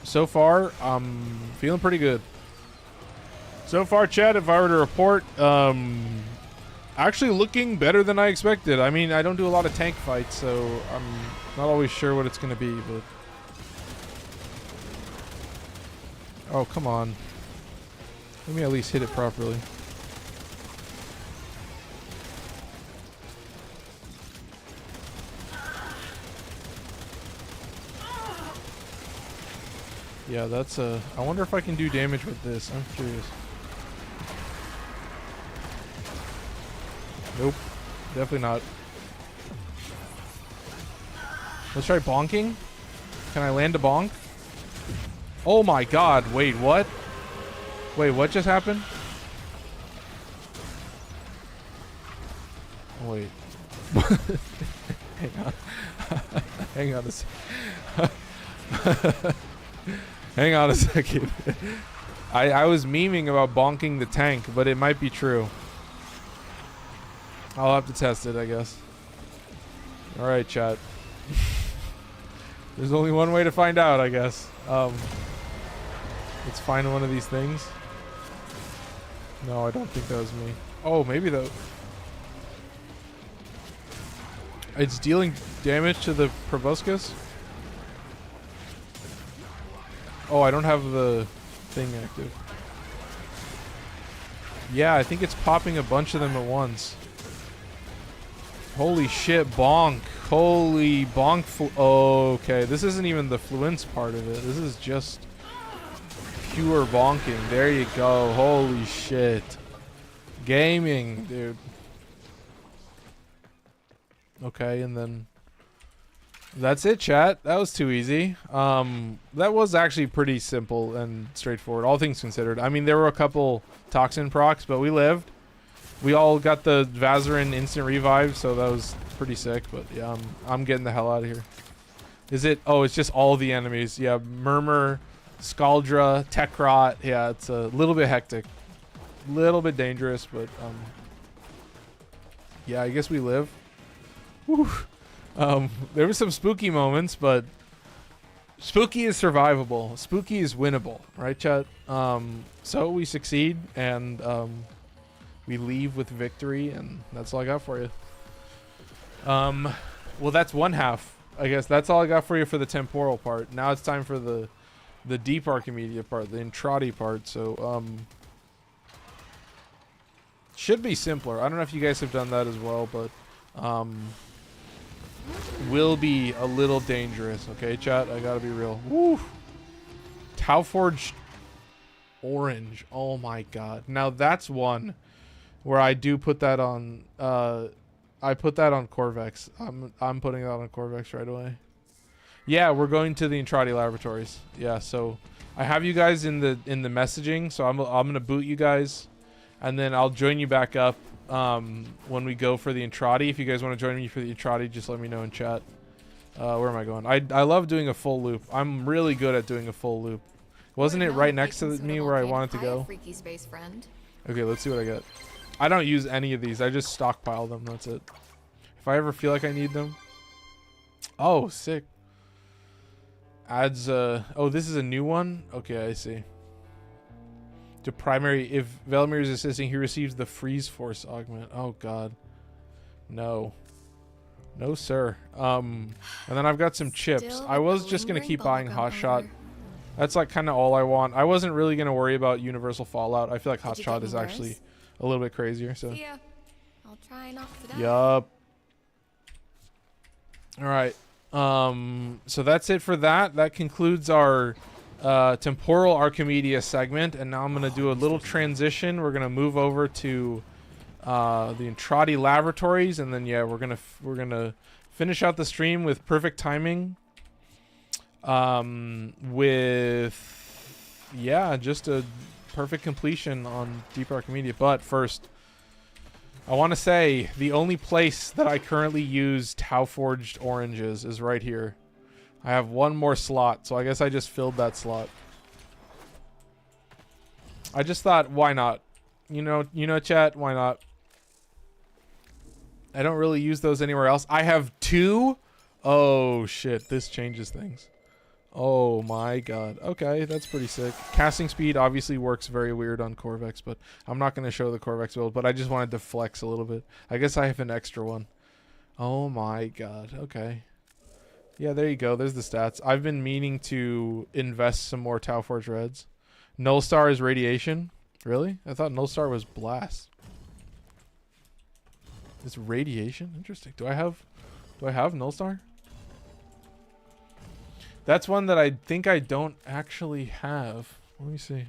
so far, I'm feeling pretty good. So far, chat, if I were to report, actually looking better than I expected. I mean, I don't do a lot of tank fights, so I'm not always sure what it's going to be, but... Oh, come on. Let me at least hit it properly. Yeah, that's a... I wonder if I can do damage with this. I'm curious. Nope. Definitely not. Let's try bonking. Can I land a bonk? Oh my god. Wait, what? Wait, what just happened? Oh, wait. Hang on. Hang on a second. Hang on a second. I was memeing about bonking the tank, but it might be true. I'll have to test it, I guess. Alright, chat. There's only one way to find out, I guess. Let's find one of these things. No, I don't think that was me. Oh, maybe though. It's dealing damage to the proboscis. Oh, I don't have the thing active. Yeah, I think it's popping a bunch of them at once. Holy shit, bonk. Holy bonk. Okay, this isn't even the fluence part of it. This is just pure bonking. There you go. Holy shit. Gaming, dude. Okay, and then that's it, chat. That was too easy. That was actually pretty simple and straightforward, all things considered. I mean, there were a couple toxin procs, but we lived. We all got the Vazarin instant revive, so that was pretty sick. But yeah, I'm getting the hell out of here. Is it? Oh, it's just all the enemies. Yeah, Murmur, Scaldra, Tekrot. Yeah, it's a little bit hectic, little bit dangerous, but yeah, I guess we live. Whew. There were some spooky moments, but spooky is survivable. Spooky is winnable, right, chat? So we succeed, and we leave with victory, and that's all I got for you. Well, that's one half. I guess that's all I got for you for the temporal part. Now it's time for the deep Archimedea part, the Intrati part. So should be simpler. I don't know if you guys have done that as well, but will be a little dangerous. Okay, chat, I gotta be real. Woo! Tauforged orange. Oh my god. Now that's one where I do put that on I put that on Corvex. I'm putting that on Corvex right away. Yeah, we're going to the Intrati laboratories. Yeah, so I have you guys in the messaging, so I'm gonna boot you guys, and then I'll join you back up when we go for the Intrati. If you guys want to join me for the Intrati, just let me know in chat. Where am I going? I love doing a full loop. I'm really good at doing a full loop. Wasn't it right next to me where I wanted to go? Freaky space friend. Okay, let's see what I get. I don't use any of these. I just stockpile them. That's it. If I ever feel like I need them. Oh, sick. Adds oh, this is a new one? Okay, I see. To primary, if Velimir is assisting, he receives the freeze force augment. Oh god. No. No, sir. And then I've got some chips. I was just gonna keep buying Hot Shot. That's like kind of all I want. I wasn't really gonna worry about Universal Fallout. I feel like Hot Shot is actually a little bit crazier. So. Yeah. I'll try not to die. Yup. All right. So that's it for that. That concludes our Temporal Archimedea segment, and now I'm gonna do a little transition. We're gonna move over to the Intrati laboratories, and then yeah, we're gonna finish out the stream with perfect timing. With yeah, just a perfect completion on Deep Archimedea. But first, I want to say the only place that I currently use Tauforged oranges is right here. I have one more slot, so I guess I just filled that slot. I just thought, why not? You know, chat, why not? I don't really use those anywhere else. I have two. Oh shit, this changes things. Oh my god. Okay, that's pretty sick. Casting speed obviously works very weird on Corvex, but I'm not going to show the Corvex build, but I just wanted to flex a little bit. I guess I have an extra one. Oh my god. Okay. Yeah, there you go. There's the stats. I've been meaning to invest some more Tauforge Reds. Null Star is radiation. Really? I thought Null Star was blast. It's radiation? Interesting. Do I have Null Star? That's one that I think I don't actually have. Let me see.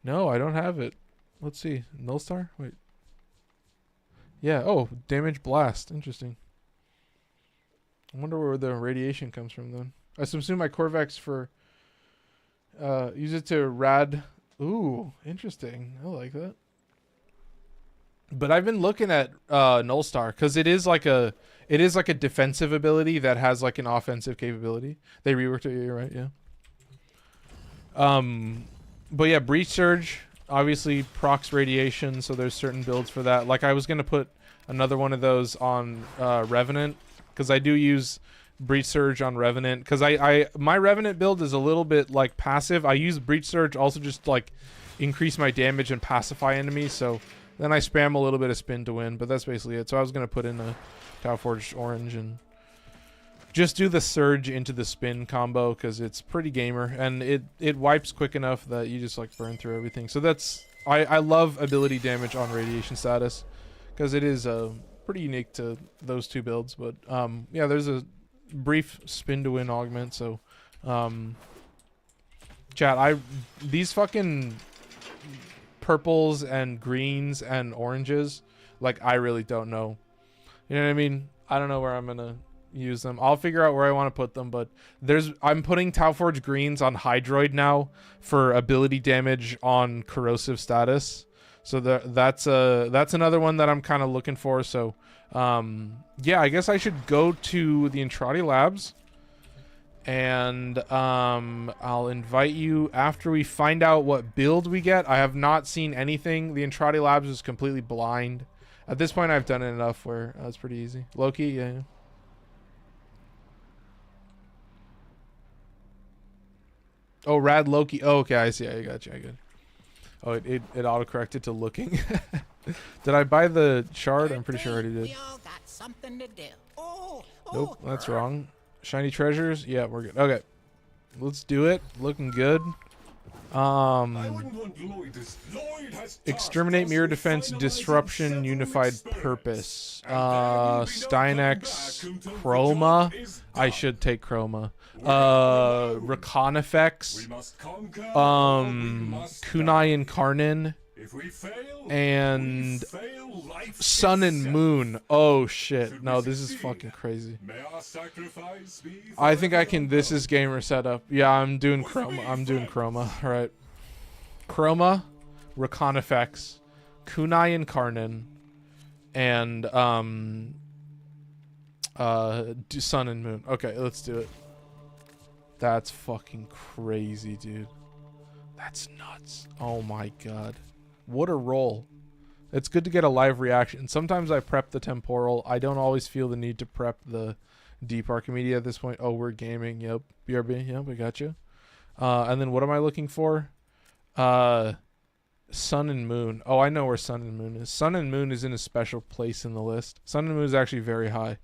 No, I don't have it. Let's see. Null Star? Wait. Yeah. Oh, damage blast. Interesting. I wonder where the radiation comes from then. I assume my Corvex for use it to rad. Ooh, interesting. I like that. But I've been looking at Null Star because it is like a defensive ability that has like an offensive capability. They reworked it, you're right, yeah. But yeah, Breach Surge obviously procs radiation, so there's certain builds for that. Like I was gonna put another one of those on Revenant because I do use Breach Surge on Revenant because my Revenant build is a little bit like passive. I use Breach Surge also just to, like increase my damage and pacify enemies, so then I spam a little bit of spin to win, but that's basically it. So I was gonna put in a Tauforged orange and just do the surge into the spin combo because it's pretty gamer and it wipes quick enough that you just like burn through everything. So that's I love ability damage on radiation status because it is pretty unique to those two builds. But yeah, there's a brief spin to win augment. So chat, these fucking purples and greens and oranges, like, I really don't know. You know what I mean? I don't know where I'm gonna use them. I'll figure out where I want to put them, but I'm putting Tauforge greens on Hydroid now for ability damage on corrosive status. So that's another one that I'm kind of looking for. So yeah, I guess I should go to the Entrati Labs, and I'll invite you after we find out what build we get. I have not seen anything. The Entrati Labs is completely blind. At this point, I've done it enough where it's pretty easy. Loki, yeah. Oh, Rad Loki. Oh, okay, I see. I got you. I got. Oh, it auto-corrected to looking. Did I buy the shard? I'm pretty sure I already did. We all got something to do. Nope, that's wrong. Shiny treasures? Yeah, we're good. Okay. Let's do it. Looking good. Exterminate, mirror defense, disruption, unified purpose. Steinex, Chroma. I should take Chroma. Reconifex. Kunai Incarnon. And Sun and Moon. Oh shit. No, this is fucking crazy. I think I can. This is gamer setup. Yeah, I'm doing Chroma. All right. Chroma, Reconifex, Kunai Incarnon, and Sun and Moon. Okay, let's do it. That's fucking crazy, dude. That's nuts. Oh my god. What a roll. It's good to get a live reaction. Sometimes I prep the temporal. I don't always feel the need to prep the deep Archimedea at this point. Oh, we're gaming. Yep. BRB. Yep, we got you. And then what am I looking for? Sun and Moon. Oh, I know where Sun and Moon is. Sun and Moon is in a special place in the list. Sun and Moon is actually very high.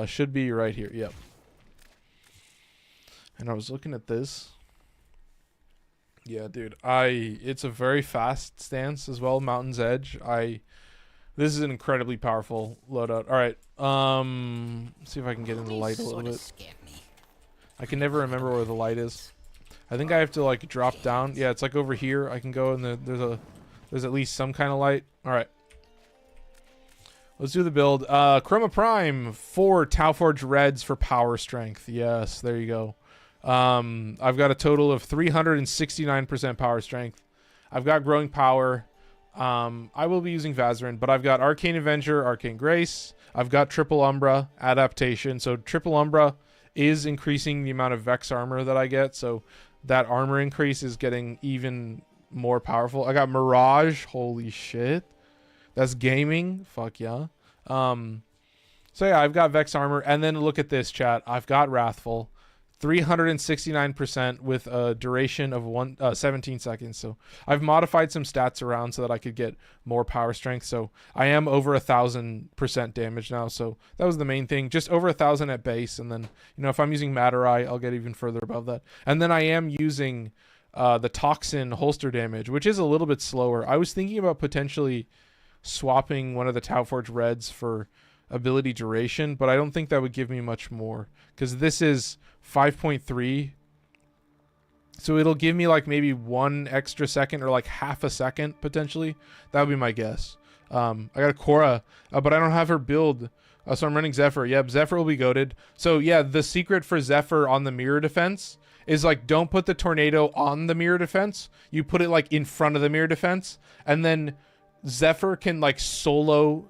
Should be right here. Yep. And I was looking at this. Yeah, dude. It's a very fast stance as well. Mountain's Edge. This is an incredibly powerful loadout. All right. See if I can get in the light a little bit. I can never remember where the light is. I think I have to like drop down. Yeah, it's like over here. I can go and there's at least some kind of light. All right. Let's do the build. Chroma Prime, 4 Tauforge Reds for power strength. Yes, there you go. I've got a total of 369% power strength. I've got growing power. I will be using Vazarin, but I've got Arcane Avenger, Arcane Grace. I've got Triple Umbra adaptation. So Triple Umbra is increasing the amount of Vex armor that I get. So that armor increase is getting even more powerful. I got Mirage. Holy shit. That's gaming. Fuck yeah. So yeah, I've got Vex armor. And then look at this, chat. I've got Wrathful. 369% with a duration of 17 seconds. So I've modified some stats around so that I could get more power strength. So I am over 1,000% damage now. So that was the main thing. Just over 1,000 at base. And then, you know, if I'm using Materai, I'll get even further above that. And then I am using the Toxin holster damage, which is a little bit slower. I was thinking about potentially swapping one of the Tauforge Reds for ability duration, but I don't think that would give me much more because this is 5.3, so it'll give me like maybe 1 extra second or like half a second potentially. That would be my guess. I got a Korra, but I don't have her build, so I'm running Zephyr. Yep, Zephyr will be goated. So yeah, the secret for Zephyr on the mirror defense is like don't put the tornado on the mirror defense. You put it like in front of the mirror defense, and then Zephyr can like solo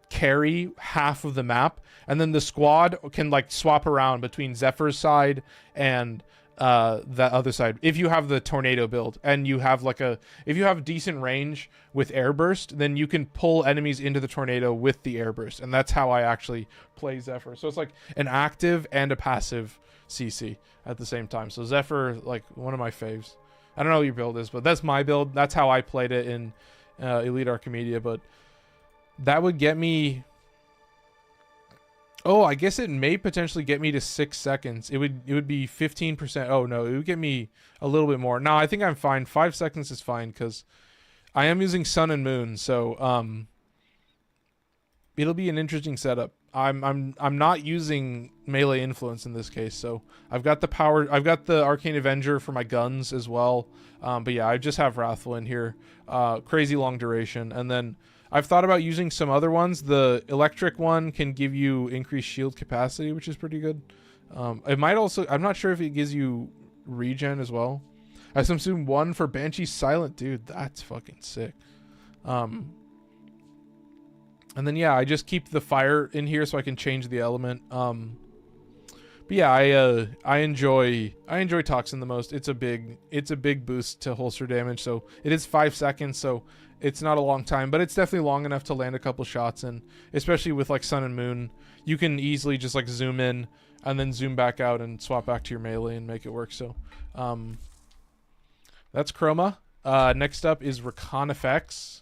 carry half of the map, and then the squad can like swap around between Zephyr's side and that other side if you have the tornado build, and you have like if you have decent range with airburst, then you can pull enemies into the tornado with the airburst, and that's how I actually play Zephyr. So it's like an active and a passive CC at the same time. So Zephyr, like one of my faves. I don't know what your build is, but that's my build. That's how I played it in Elite Archimedea. But that would get me... Oh, I guess it may potentially get me to 6 seconds. It would be 15%. Oh, no, it would get me a little bit more. No, I think I'm fine. 5 seconds is fine because I am using Sun and Moon, so it'll be an interesting setup. I'm not using melee influence in this case, so I've got the power. I've got the Arcane Avenger for my guns as well. But yeah, I just have Wrathful in here. Crazy long duration, and then I've thought about using some other ones. The electric one can give you increased shield capacity, which is pretty good. It might also. I'm not sure if it gives you regen as well. I assume one for Banshee Silent, dude. That's fucking sick. And then yeah, I just keep the fire in here so I can change the element. But yeah, I enjoy Toxin the most. It's a big boost to holster damage. So it is 5 seconds, so it's not a long time, but it's definitely long enough to land a couple shots. And especially with like Sun and Moon, you can easily just like zoom in and then zoom back out and swap back to your melee and make it work. So that's Chroma. Next up is Reconifex.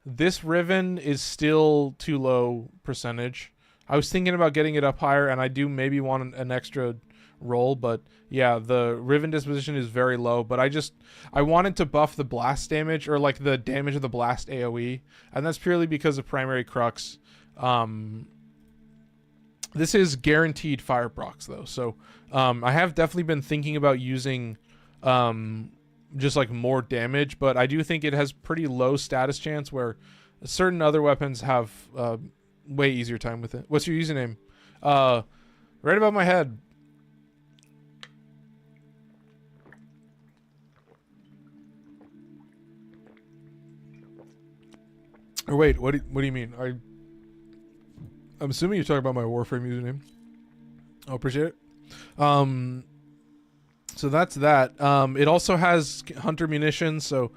This Riven is still too low percentage. I was thinking about getting it up higher, and I do maybe want an extra roll, but yeah, the Riven disposition is very low, but I wanted to buff the blast damage, or like the damage of the blast AoE, and that's purely because of primary crux. This is guaranteed fire procs though, so I have definitely been thinking about using just like more damage, but I do think it has pretty low status chance where certain other weapons have way easier time with it. What's your username? Right above my head. Or wait, what do you mean? I'm assuming you're talking about my Warframe username. I appreciate it. So that's that. It also has Hunter munitions, so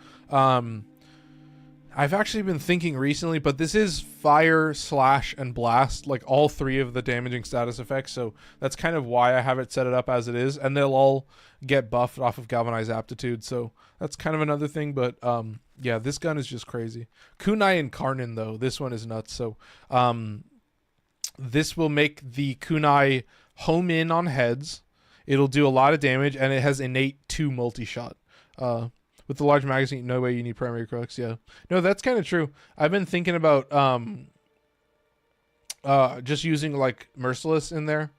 I've actually been thinking recently, but this is fire, slash, and blast, like all three of the damaging status effects, so that's kind of why I have it set it up as it is, and they'll all get buffed off of Galvanized Aptitude, so that's kind of another thing, but yeah, this gun is just crazy. Kunai Incarnon, though, this one is nuts, so this will make the Kunai home in on heads. It'll do a lot of damage, and it has innate 2 multi-shot. With the large magazine, no way you need primary crux. Yeah, no, that's kind of true. I've been thinking about just using like Merciless in there,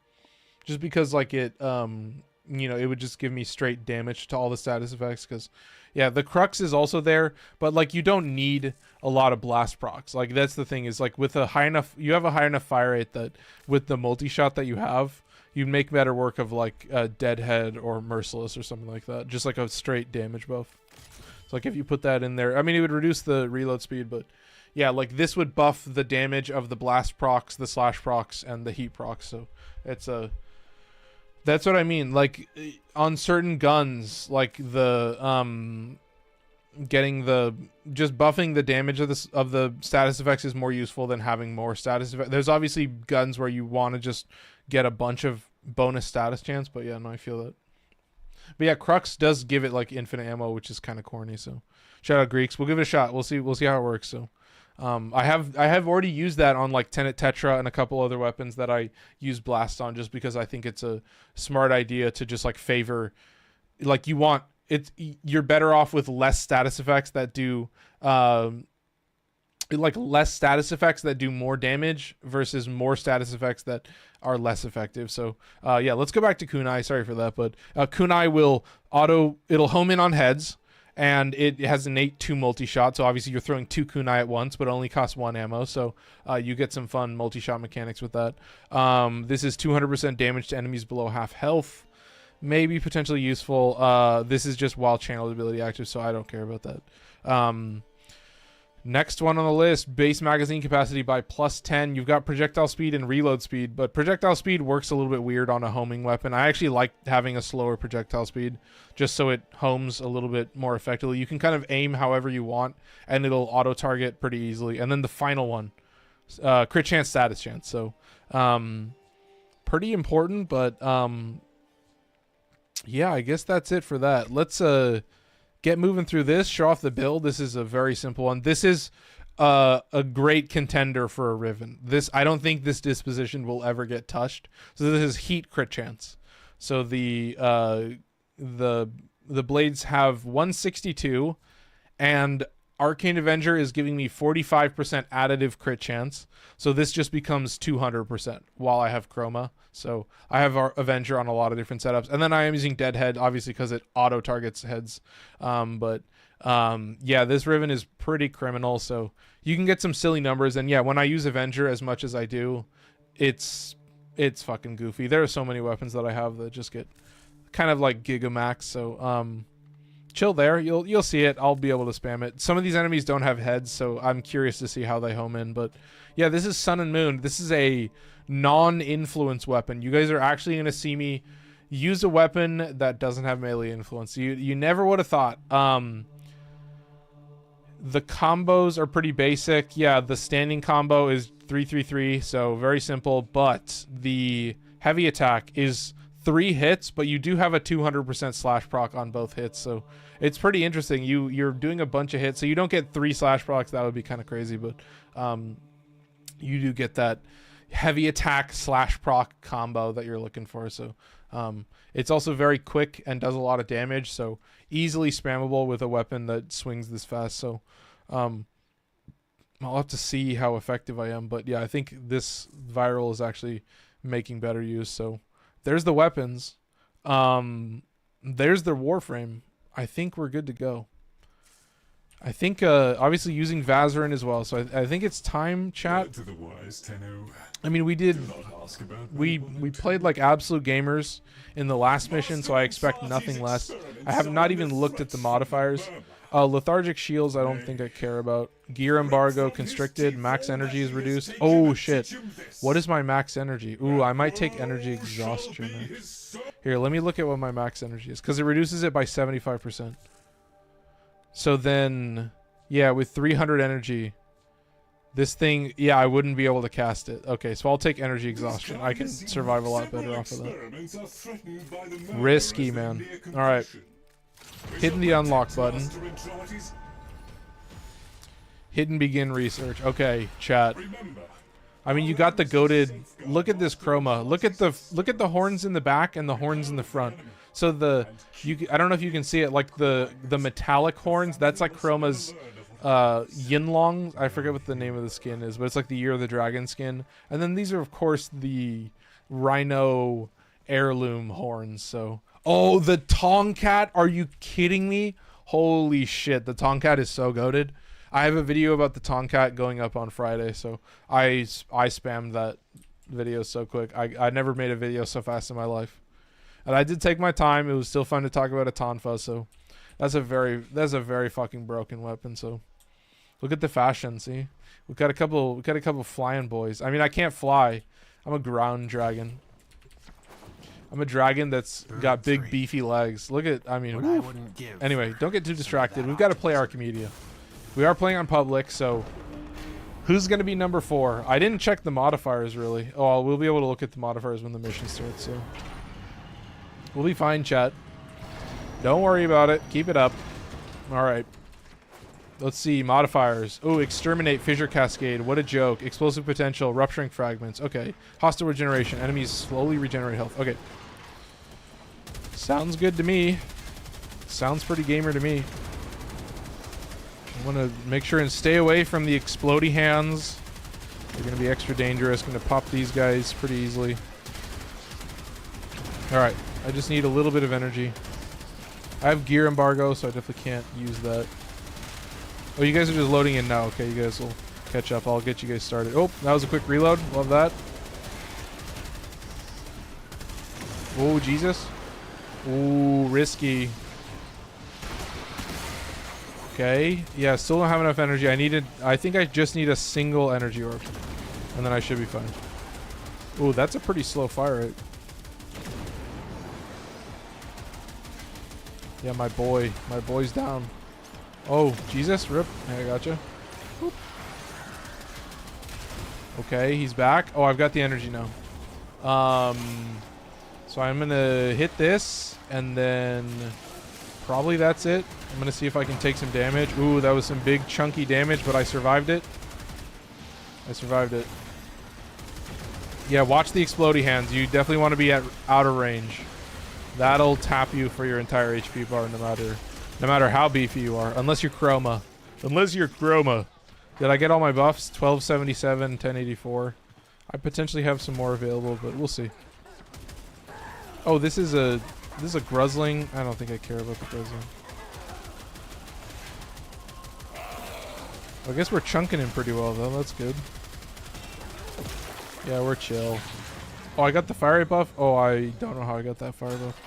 just because like it you know, it would just give me straight damage to all the status effects. Because yeah, the crux is also there, but like you don't need a lot of blast procs. Like that's the thing, is like with a high enough, you have a high enough fire rate that with the multi-shot that you have, you make better work of like Deadhead or Merciless or something like that. Just like a straight damage buff. So like if you put that in there, I mean, it would reduce the reload speed, but yeah, like this would buff the damage of the blast procs, the slash procs, and the heat procs. So it's that's what I mean. Like on certain guns, like the getting the just buffing the damage of the status effects is more useful than having more status effects. There's obviously guns where you want to just get a bunch of bonus status chance, but yeah, no, I feel that. But yeah, Crux does give it like infinite ammo, which is kind of corny. So shout out Greeks. We'll give it a shot. We'll see how it works. So I have already used that on like Tenet Tetra and a couple other weapons that I use blast on, just because I think it's a smart idea to just like favor, like you're better off with less status effects that do like less status effects that do more damage versus more status effects that are less effective. So yeah, let's go back to Kunai. Sorry for that, but Kunai it'll home in on heads, and it has innate 2 multi-shot. So obviously you're throwing 2 Kunai at once, but it only costs 1 ammo. So you get some fun multi-shot mechanics with that. This is 200% damage to enemies below half health. Maybe potentially useful. This is just while channel ability active, so I don't care about that. Next one on the list, base magazine capacity by +10. You've got projectile speed and reload speed, but projectile speed works a little bit weird on a homing weapon. I actually like having a slower projectile speed, just so it homes a little bit more effectively. You can kind of aim however you want, and it'll auto-target pretty easily. And then the final one, crit chance, status chance. So pretty important, but yeah, I guess that's it for that. Let's get moving through this, show off the build. This is a very simple one. This is a great contender for a Riven. I don't think this disposition will ever get touched. So this is heat crit chance. So the blades have 162, and Arcane Avenger is giving me 45% additive crit chance. So this just becomes 200% while I have Chroma. So I have our Avenger on a lot of different setups. And then I am using Deadhead, obviously, because it auto-targets heads. Yeah, this Riven is pretty criminal. So you can get some silly numbers. And yeah, when I use Avenger as much as I do, it's fucking goofy. There are so many weapons that I have that just get kind of like Gigamax. So chill there. You'll see it. I'll be able to spam it. Some of these enemies don't have heads, so I'm curious to see how they home in. But yeah, this is Sun and Moon. This is a non-influence weapon. You guys are actually going to see me use a weapon that doesn't have melee influence. You never would have thought. The combos are pretty basic. Yeah, the standing combo is 3-3-3, so very simple. But the heavy attack is 3 hits, but you do have a 200% slash proc on both hits, so it's pretty interesting. You're doing a bunch of hits, so you don't get 3 slash procs. That would be kind of crazy, but you do get that heavy attack slash proc combo that you're looking for. So it's also very quick and does a lot of damage, so easily spammable with a weapon that swings this fast. So I'll have to see how effective I am, but yeah, I think this viral is actually making better use. So there's the weapons. There's the Warframe. I think we're good to go. I think obviously using Vazarin as well. So I think it's time, chat. I mean, we played like absolute gamers in the last mission, so I expect nothing less. I have not even looked at the modifiers. Lethargic shields, I don't think I care about. Gear embargo constricted. Max energy is reduced. Oh shit! What is my max energy? Ooh, I might take energy exhaustion. Here, let me look at what my max energy is, because it reduces it by 75%. So then, yeah, with 300 energy, this thing, yeah, I wouldn't be able to cast it. Okay, so I'll take energy exhaustion. I can survive a lot better off of that. Risky, man. All right. Hitting the unlock button. Hidden begin research. Okay, chat. I mean, you got the goated. Look at this Chroma. Look at the horns in the back and the horns in the front. So I don't know if you can see it, like the metallic horns. That's like Chroma's Yinlong. I forget what the name of the skin is, but it's like the Year of the Dragon skin. And then these are of course the Rhino heirloom horns. So oh, the Tomcat! Are you kidding me? Holy shit, the Tomcat is so goated. I have a video about the Tomcat going up on Friday, so I spammed that video so quick. I never made a video so fast in my life. And I did take my time. It was still fun to talk about a Tonfa, so that's a very fucking broken weapon. So look at the fashion, see? We got a couple flying boys. I mean, I can't fly. I'm a ground dragon. I'm a dragon that's got big beefy legs. Look at, I mean, anyway, don't get too distracted. We've got to play Archimedea. We are playing on public, so who's going to be number 4? I didn't check the modifiers, really. Oh, we'll be able to look at the modifiers when the mission starts, so we'll be fine, chat. Don't worry about it. Keep it up. All right. Let's see. Modifiers. Oh, exterminate, fissure cascade. What a joke. Explosive potential, rupturing fragments. Okay. Hostile regeneration. Enemies slowly regenerate health. Okay. Sounds good to me. Sounds pretty gamer to me. I want to make sure and stay away from the explodey hands. They're going to be extra dangerous. Going to pop these guys pretty easily. Alright. I just need a little bit of energy. I have gear embargo, so I definitely can't use that. Oh, you guys are just loading in now. Okay, you guys will catch up. I'll get you guys started. Oh, that was a quick reload. Love that. Oh, Jesus. Ooh, risky. Okay. Yeah, still don't have enough energy. I think I just need a single energy orb. And then I should be fine. Ooh, that's a pretty slow fire rate. Yeah, my boy's down. Oh, Jesus, rip. I gotcha. Boop. Okay, he's back. Oh, I've got the energy now. So I'm gonna hit this, and then probably that's it. I'm gonna see if I can take some damage. Ooh, that was some big chunky damage, but I survived it. Yeah, watch the explodey hands. You definitely want to be at out of range. That'll tap you for your entire HP bar, no matter how beefy you are, unless you're Chroma. Unless you're Chroma. Did I get all my buffs? 1277, 1084. I potentially have some more available, but we'll see. Oh, this is a Gruzzling. I don't think I care about the Gruzzling. I guess we're chunking him pretty well, though. That's good. Yeah, we're chill. Oh, I got the fire rate buff? Oh, I don't know how I got that fire buff.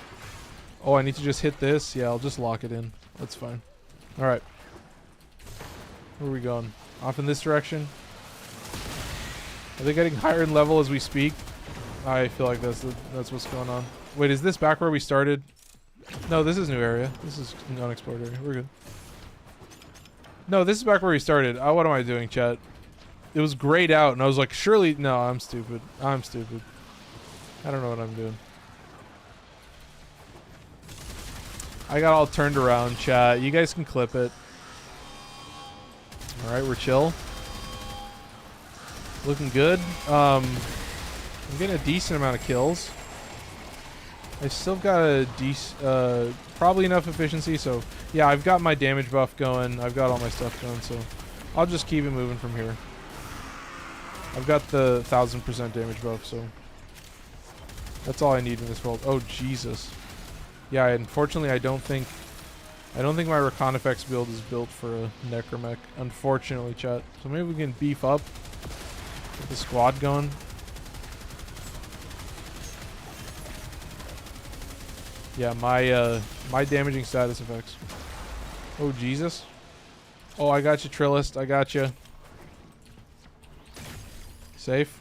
Oh, I need to just hit this? Yeah, I'll just lock it in. That's fine. Alright. Where are we going? Off in this direction? Are they getting higher in level as we speak? I feel like that's what's going on. Wait, is this back where we started? No, this is new area. This is an unexplored area. We're good. No, this is back where we started. Oh, what am I doing, chat? It was grayed out, and I was like, surely... No, I'm stupid. I'm stupid. I don't know what I'm doing. I got all turned around, chat. You guys can clip it. Alright, we're chill. Looking good. I'm getting a decent amount of kills. I still got a probably enough efficiency, so yeah, I've got my damage buff going. I've got all my stuff going, so I'll just keep it moving from here. I've got the 1000% damage buff, so that's all I need in this world. Oh Jesus. Yeah, unfortunately I don't think my Reconifex build is built for a Necromech, unfortunately, chat. So maybe we can beef up, get the squad going. Yeah, my damaging status effects. Oh Jesus. Oh, I got you, Trillist. I got you. Safe.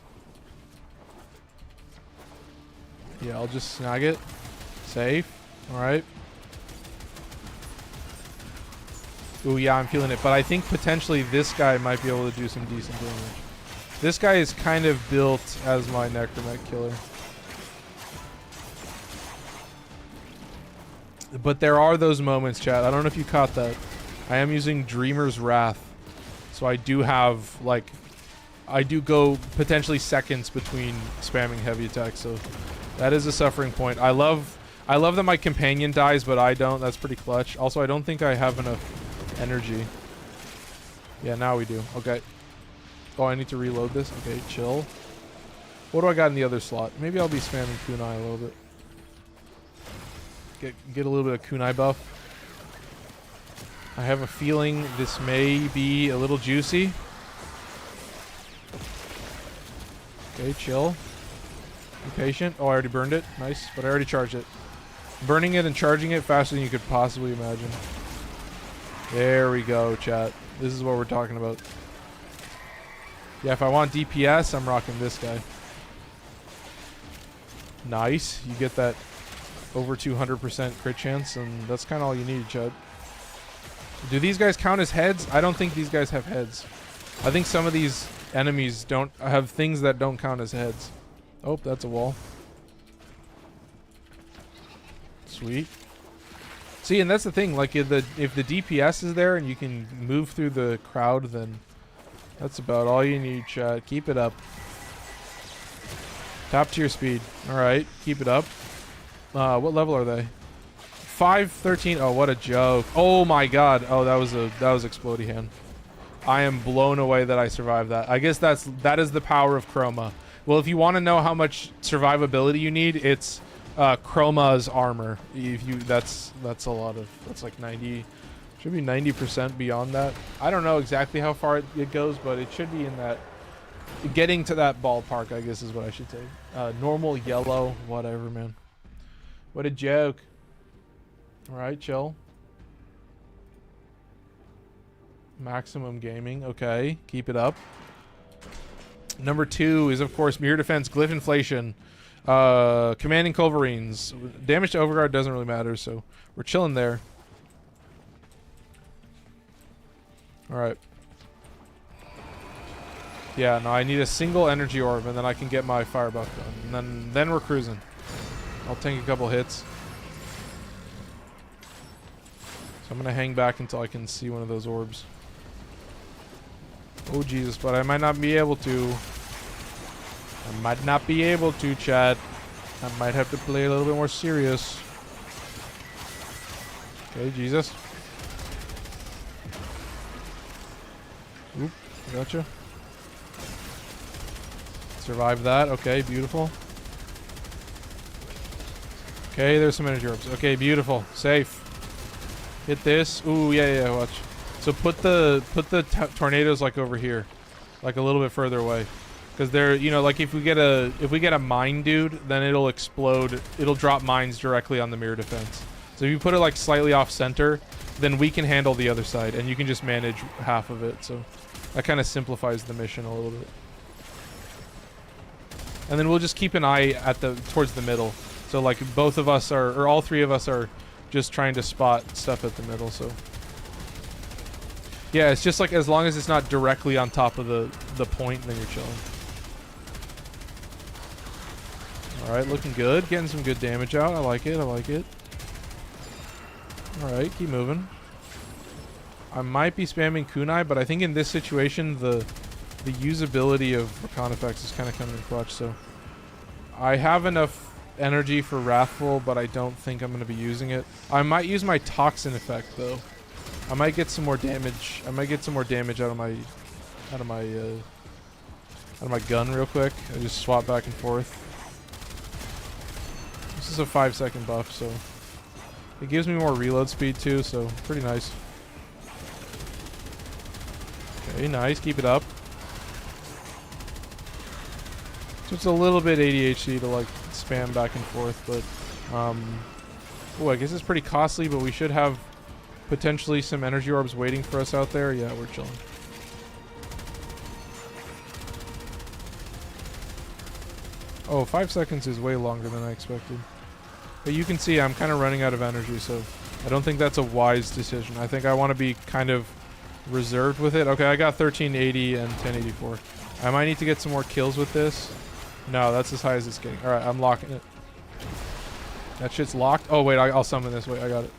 Yeah, I'll just snag it. Safe. Alright. Ooh, yeah, I'm feeling it. But I think potentially this guy might be able to do some decent damage. This guy is kind of built as my Necromech killer. But there are those moments, chat. I don't know if you caught that. I am using Dreamer's Wrath. So I do have, like... I do go potentially seconds between spamming heavy attacks. So that is a suffering point. I love that my companion dies, but I don't. That's pretty clutch. Also, I don't think I have enough energy. Yeah, now we do. Okay. Oh, I need to reload this. Okay, chill. What do I got in the other slot? Maybe I'll be spamming Kunai a little bit. Get a little bit of Kunai buff. I have a feeling this may be a little juicy. Okay, chill. Be patient. Oh, I already burned it. Nice, but I already charged it. Burning it and charging it faster than you could possibly imagine. There we go, chat. This is what we're talking about. Yeah, if I want DPS, I'm rocking this guy. Nice. You get that over 200% crit chance, and that's kind of all you need, chat. Do these guys count as heads? I don't think these guys have heads. I think some of these enemies don't have things that don't count as heads. Oh, that's a wall. Sweet. See, and that's the thing. Like, if the DPS is there and you can move through the crowd, then that's about all you need, chat. Keep it up. Top tier speed. All right, keep it up. What level are they? 513. Oh, what a joke. Oh my god. Oh, that was Explodey Hand. I am blown away that I survived that. I guess that is the power of Chroma. Well, if you want to know how much survivability you need, it's Chroma's armor. That's a lot of, that's like 90, should be 90% beyond that. I don't know exactly how far it goes, but it should be in that, getting to that ballpark, I guess is what I should say. Normal, yellow, whatever, man. What a joke. All right, chill. Maximum gaming. Okay, keep it up. Number 2 is, of course, Mirror Defense, Glyph Inflation, Commanding Culverines. Damage to Overguard doesn't really matter, so we're chilling there. All right. Yeah, no, I need a single energy orb, and then I can get my fire buff done. And then we're cruising. I'll take a couple hits. So I'm going to hang back until I can see one of those orbs. Oh, Jesus, but I might not be able to. I might not be able to, chat. I might have to play a little bit more serious. Okay, Jesus. Gotcha. Survive that. Okay, beautiful. Okay, there's some energy orbs. Okay, beautiful. Safe. Hit this. Ooh, yeah, watch. So put the tornadoes like over here, like a little bit further away, because they're, you know, like if we get a mine dude, then it'll explode. It'll drop mines directly on the mirror defense. So if you put it like slightly off center, then we can handle the other side, and you can just manage half of it. So that kind of simplifies the mission a little bit. And then we'll just keep an eye at towards the middle. So like both of us are, or all three of us are just trying to spot stuff at the middle. So yeah, it's just like as long as it's not directly on top of the point, then you're chilling. All right, looking good. Getting some good damage out. I like it. I like it. All right, keep moving. I might be spamming Kunai, but I think in this situation, the usability of Reconifex is kind of coming in clutch. So I have enough energy for Wrathful, but I don't think I'm going to be using it. I might use my Toxin effect, though. I might get some more damage. I might get some more damage out of my gun real quick. I just swap back and forth. This is a 5-second buff, so it gives me more reload speed too, so pretty nice. Okay, nice. Keep it up. So it's a little bit ADHD to like spam back and forth, but oh, I guess it's pretty costly, but we should have potentially some energy orbs waiting for us out there. Yeah, we're chilling. Oh, 5 seconds is way longer than I expected. But you can see I'm kind of running out of energy, so I don't think that's a wise decision. I think I want to be kind of reserved with it. Okay, I got 1380 and 1084. I might need to get some more kills with this. No, that's as high as it's getting. All right, I'm locking it. That shit's locked. Oh, wait, I'll summon this. Wait, I got it.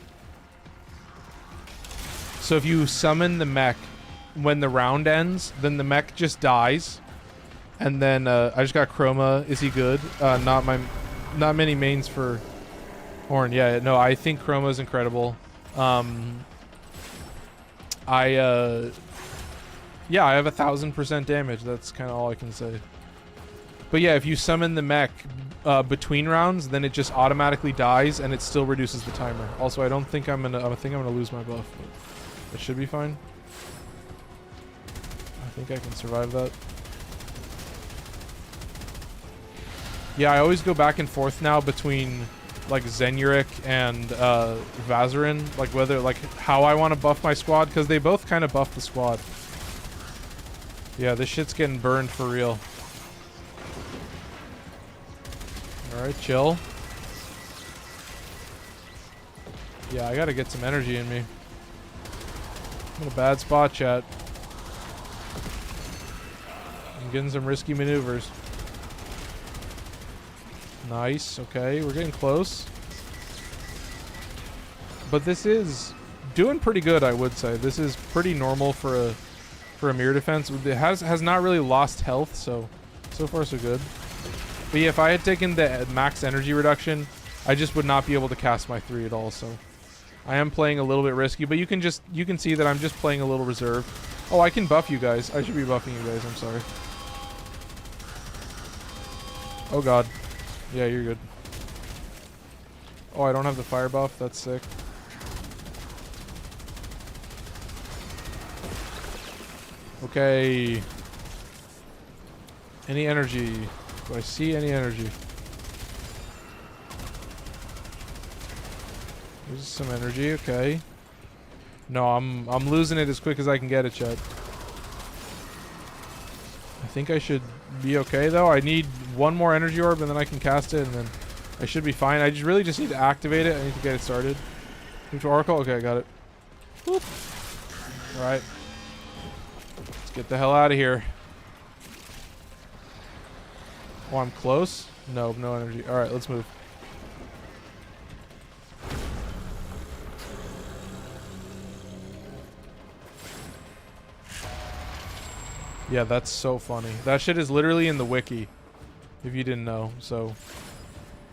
So if you summon the mech when the round ends, then the mech just dies. And then I just got Chroma. Is he good? Not many mains for Horn. Yeah, no, I think Chroma is incredible. Yeah, I have 1000% damage. That's kind of all I can say. But yeah, if you summon the mech between rounds, then it just automatically dies and it still reduces the timer. Also, I think I'm gonna lose my buff, but it should be fine. I think I can survive that. Yeah, I always go back and forth now between like Zenurik and Vazarin, like whether like how I want to buff my squad, because they both kind of buff the squad. Yeah, this shit's getting burned for real. Alright, chill. Yeah, I gotta get some energy in me. I'm in a bad spot, chat. I'm getting some risky maneuvers. Nice, okay, we're getting close. But this is doing pretty good, I would say. This is pretty normal for a mirror defense. It has not really lost health, so far so good. But yeah, if I had taken the max energy reduction, I just would not be able to cast my 3 at all, so I am playing a little bit risky, but you can see that I'm just playing a little reserved. Oh, I can buff you guys. I should be buffing you guys, I'm sorry. Oh god. Yeah, you're good. Oh, I don't have the fire buff. That's sick. Okay. Any energy? Do I see any energy? There's some energy. Okay. No, I'm losing it as quick as I can get it, chat. I think I should be okay though. I need one more energy orb and then I can cast it and then I should be fine. I really just need to activate it. I need to get it started. Move to Oracle. Okay, I got it. Whoop. All right. Let's get the hell out of here. Oh, I'm close. No energy. All right, let's move. Yeah, that's so funny. That shit is literally in the wiki, if you didn't know. So,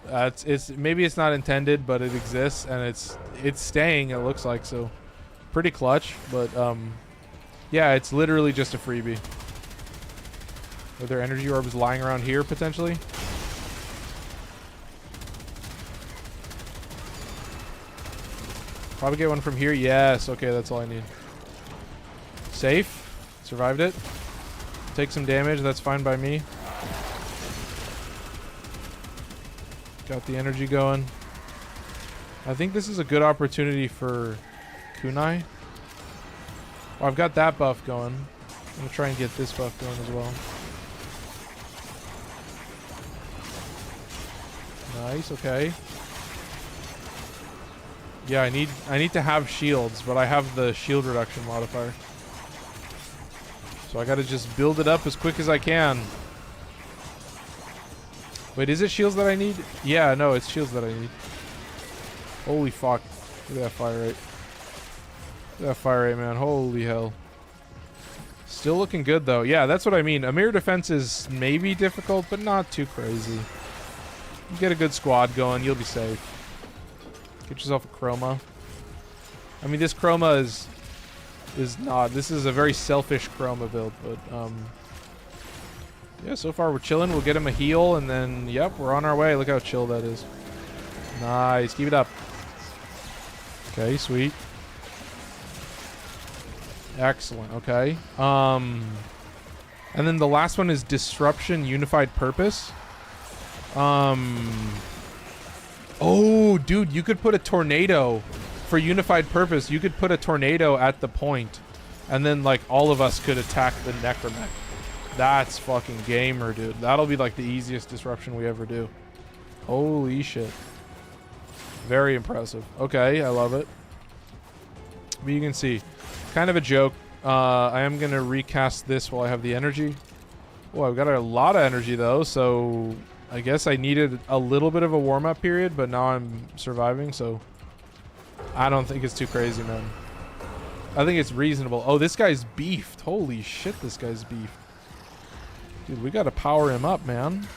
it's maybe it's not intended, but it exists and it's staying. It looks like so, pretty clutch. But Yeah, it's literally just a freebie. Are there energy orbs lying around here, potentially? Probably get one from here. Yes. Okay, that's all I need. Safe. Survived it. Take some damage. That's fine by me. Got the energy going. I think this is a good opportunity for Kunai. Oh, I've got that buff going. I'm going to try and get this buff going as well. Nice, okay. Yeah, I need to have shields, but I have the shield reduction modifier. So I gotta just build it up as quick as I can. Wait, is it shields that I need? Yeah, no, it's shields that I need. Holy fuck. Look at that fire rate. Look at that fire rate, man. Holy hell. Still looking good, though. Yeah, that's what I mean. A mirror defense is maybe difficult, but not too crazy. You get a good squad going, you'll be safe. Get yourself a Chroma. I mean, this Chroma is not... This is a very selfish Chroma build, but... yeah, so far we're chilling. We'll get him a heal, and then, yep, we're on our way. Look how chill that is. Nice. Keep it up. Okay, sweet. Excellent. Okay. And then the last one is Disruption Unified Purpose. Oh, dude, you could put a tornado for Unified Purpose. You could put a tornado at the point, and then, like, all of us could attack the Necromech. That's fucking gamer, dude. That'll be, like, the easiest disruption we ever do. Holy shit. Very impressive. Okay, I love it. But you can see, kind of a joke. I am going to recast this while I have the energy. Oh, I've got a lot of energy, though, so I guess I needed a little bit of a warm-up period, but now I'm surviving, so I don't think it's too crazy, man. I think it's reasonable. Oh, this guy's beefed. Holy shit, this guy's beefed. Dude, we got to power him up, man.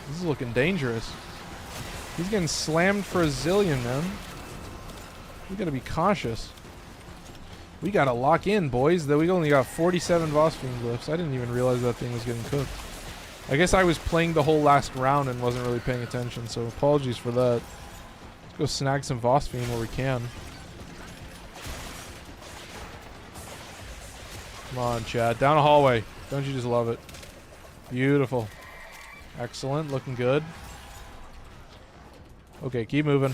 This is looking dangerous. He's getting slammed for a zillion, man. We got to be cautious. We got to lock in, boys. Though we only got 47 Boss Fiend glyphs. I didn't even realize that thing was getting cooked. I guess I was playing the whole last round and wasn't really paying attention, so apologies for that. Let's go snag some Boss Fiend where we can. Come on, Chad. Down a hallway. Don't you just love it? Beautiful. Excellent. Looking good. Okay, keep moving.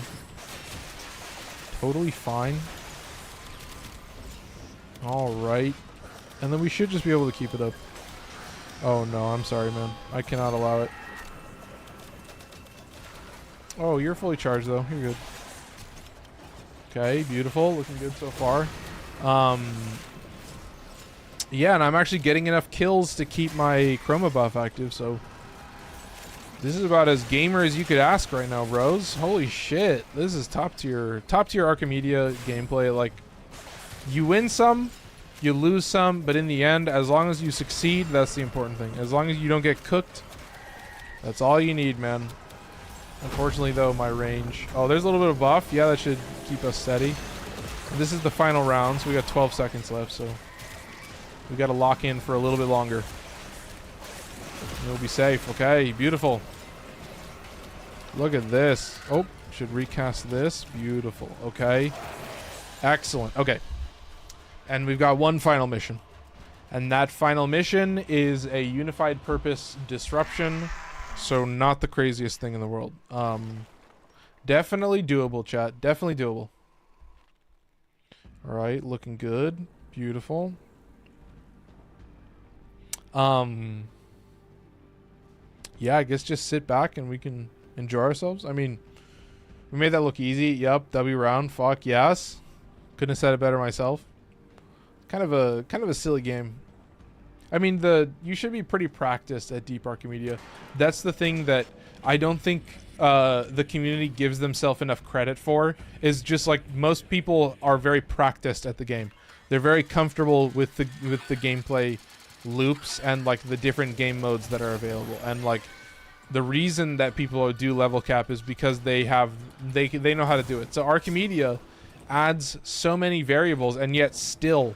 Totally fine. Alright. And then we should just be able to keep it up. Oh no, I'm sorry, man. I cannot allow it. Oh, you're fully charged, though. You're good. Okay, beautiful. Looking good so far. Yeah, and I'm actually getting enough kills to keep my Chroma buff active, so this is about as gamer as you could ask right now, bros. Holy shit. This is top tier Archimedea gameplay. Like, you win some, you lose some, but in the end, as long as you succeed, that's the important thing. As long as you don't get cooked, that's all you need, man. Unfortunately, though, my range... Oh, there's a little bit of buff. Yeah, that should keep us steady. And this is the final round, so we got 12 seconds left, so we got to lock in for a little bit longer. We'll be safe. Okay, beautiful. Look at this. Oh, should recast this. Beautiful. Okay. Excellent. Okay. And we've got one final mission. And that final mission is a unified purpose disruption. So not the craziest thing in the world. Definitely doable, chat. Definitely doable. All right, looking good. Beautiful. Yeah, I guess just sit back and we can enjoy ourselves. I mean, we made that look easy. Yep, W round. Fuck yes. Couldn't have said it better myself. Kind of a silly game. I mean, you should be pretty practiced at Deep Archimedea. That's the thing that I don't think the community gives themselves enough credit for. Is just like most people are very practiced at the game. They're very comfortable with the gameplay loops and like the different game modes that are available. And like the reason that people do level cap is because they know how to do it. So Archimedea adds so many variables, and yet still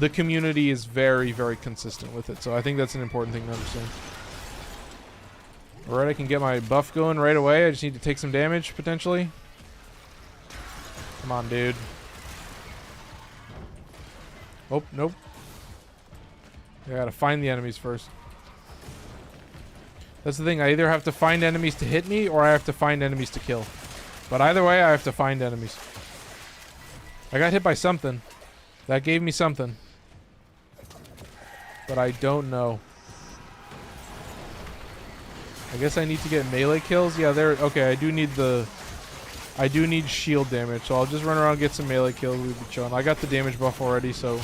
the community is very, very consistent with it. So I think that's an important thing to understand. Alright, I can get my buff going right away. I just need to take some damage, potentially. Come on, dude. Oh, nope. I gotta find the enemies first. That's the thing. I either have to find enemies to hit me, or I have to find enemies to kill. But either way, I have to find enemies. I got hit by something. That gave me something. But I don't know. I guess I need to get melee kills. Yeah, there. Okay, I do need shield damage, so I'll just run around and get some melee kills. We'll be chilling. I got the damage buff already, so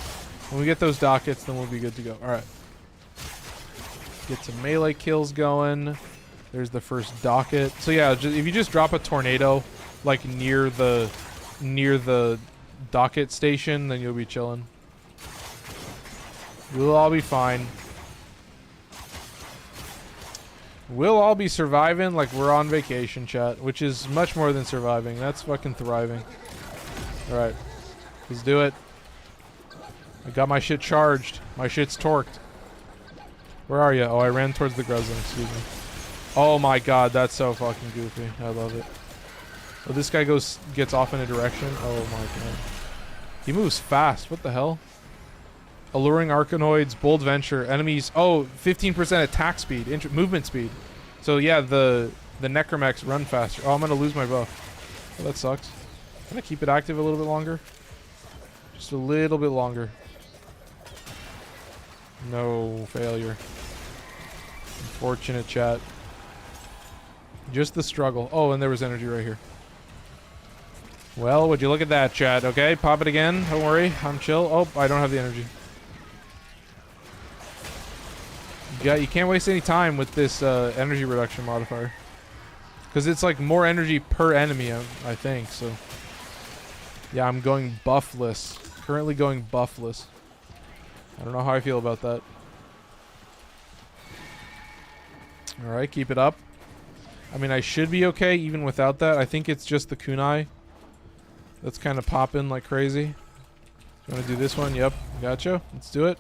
when we get those dockets, then we'll be good to go. All right. Get some melee kills going. There's the first docket. So yeah, if you just drop a tornado like near the docket station, then you'll be chilling. We'll all be fine. We'll all be surviving like we're on vacation, chat, which is much more than surviving. That's fucking thriving. All right, let's do it. I got my shit charged. My shit's torqued. Where are you? Oh, I ran towards the Greslin. Excuse me. Oh my god, that's so fucking goofy. I love it. Oh, this guy gets off in a direction. Oh my god. He moves fast. What the hell? Alluring Arcanoids, Bold Venture, enemies. Oh, 15% attack speed, movement speed. So yeah, the Necromechs run faster. Oh, I'm gonna lose my buff. Oh, that sucks. Can I keep it active a little bit longer? Just a little bit longer. No failure. Unfortunate, chat. Just the struggle. Oh, and there was energy right here. Well, would you look at that, chat? Okay, pop it again. Don't worry, I'm chill. Oh, I don't have the energy. You can't waste any time with this energy reduction modifier, because it's like more energy per enemy, I think. So yeah, I'm going buffless. Currently going buffless. I don't know how I feel about that. All right, keep it up. I mean, I should be okay even without that. I think it's just the kunai that's kind of popping like crazy. You want to do this one? Yep, gotcha. Let's do it.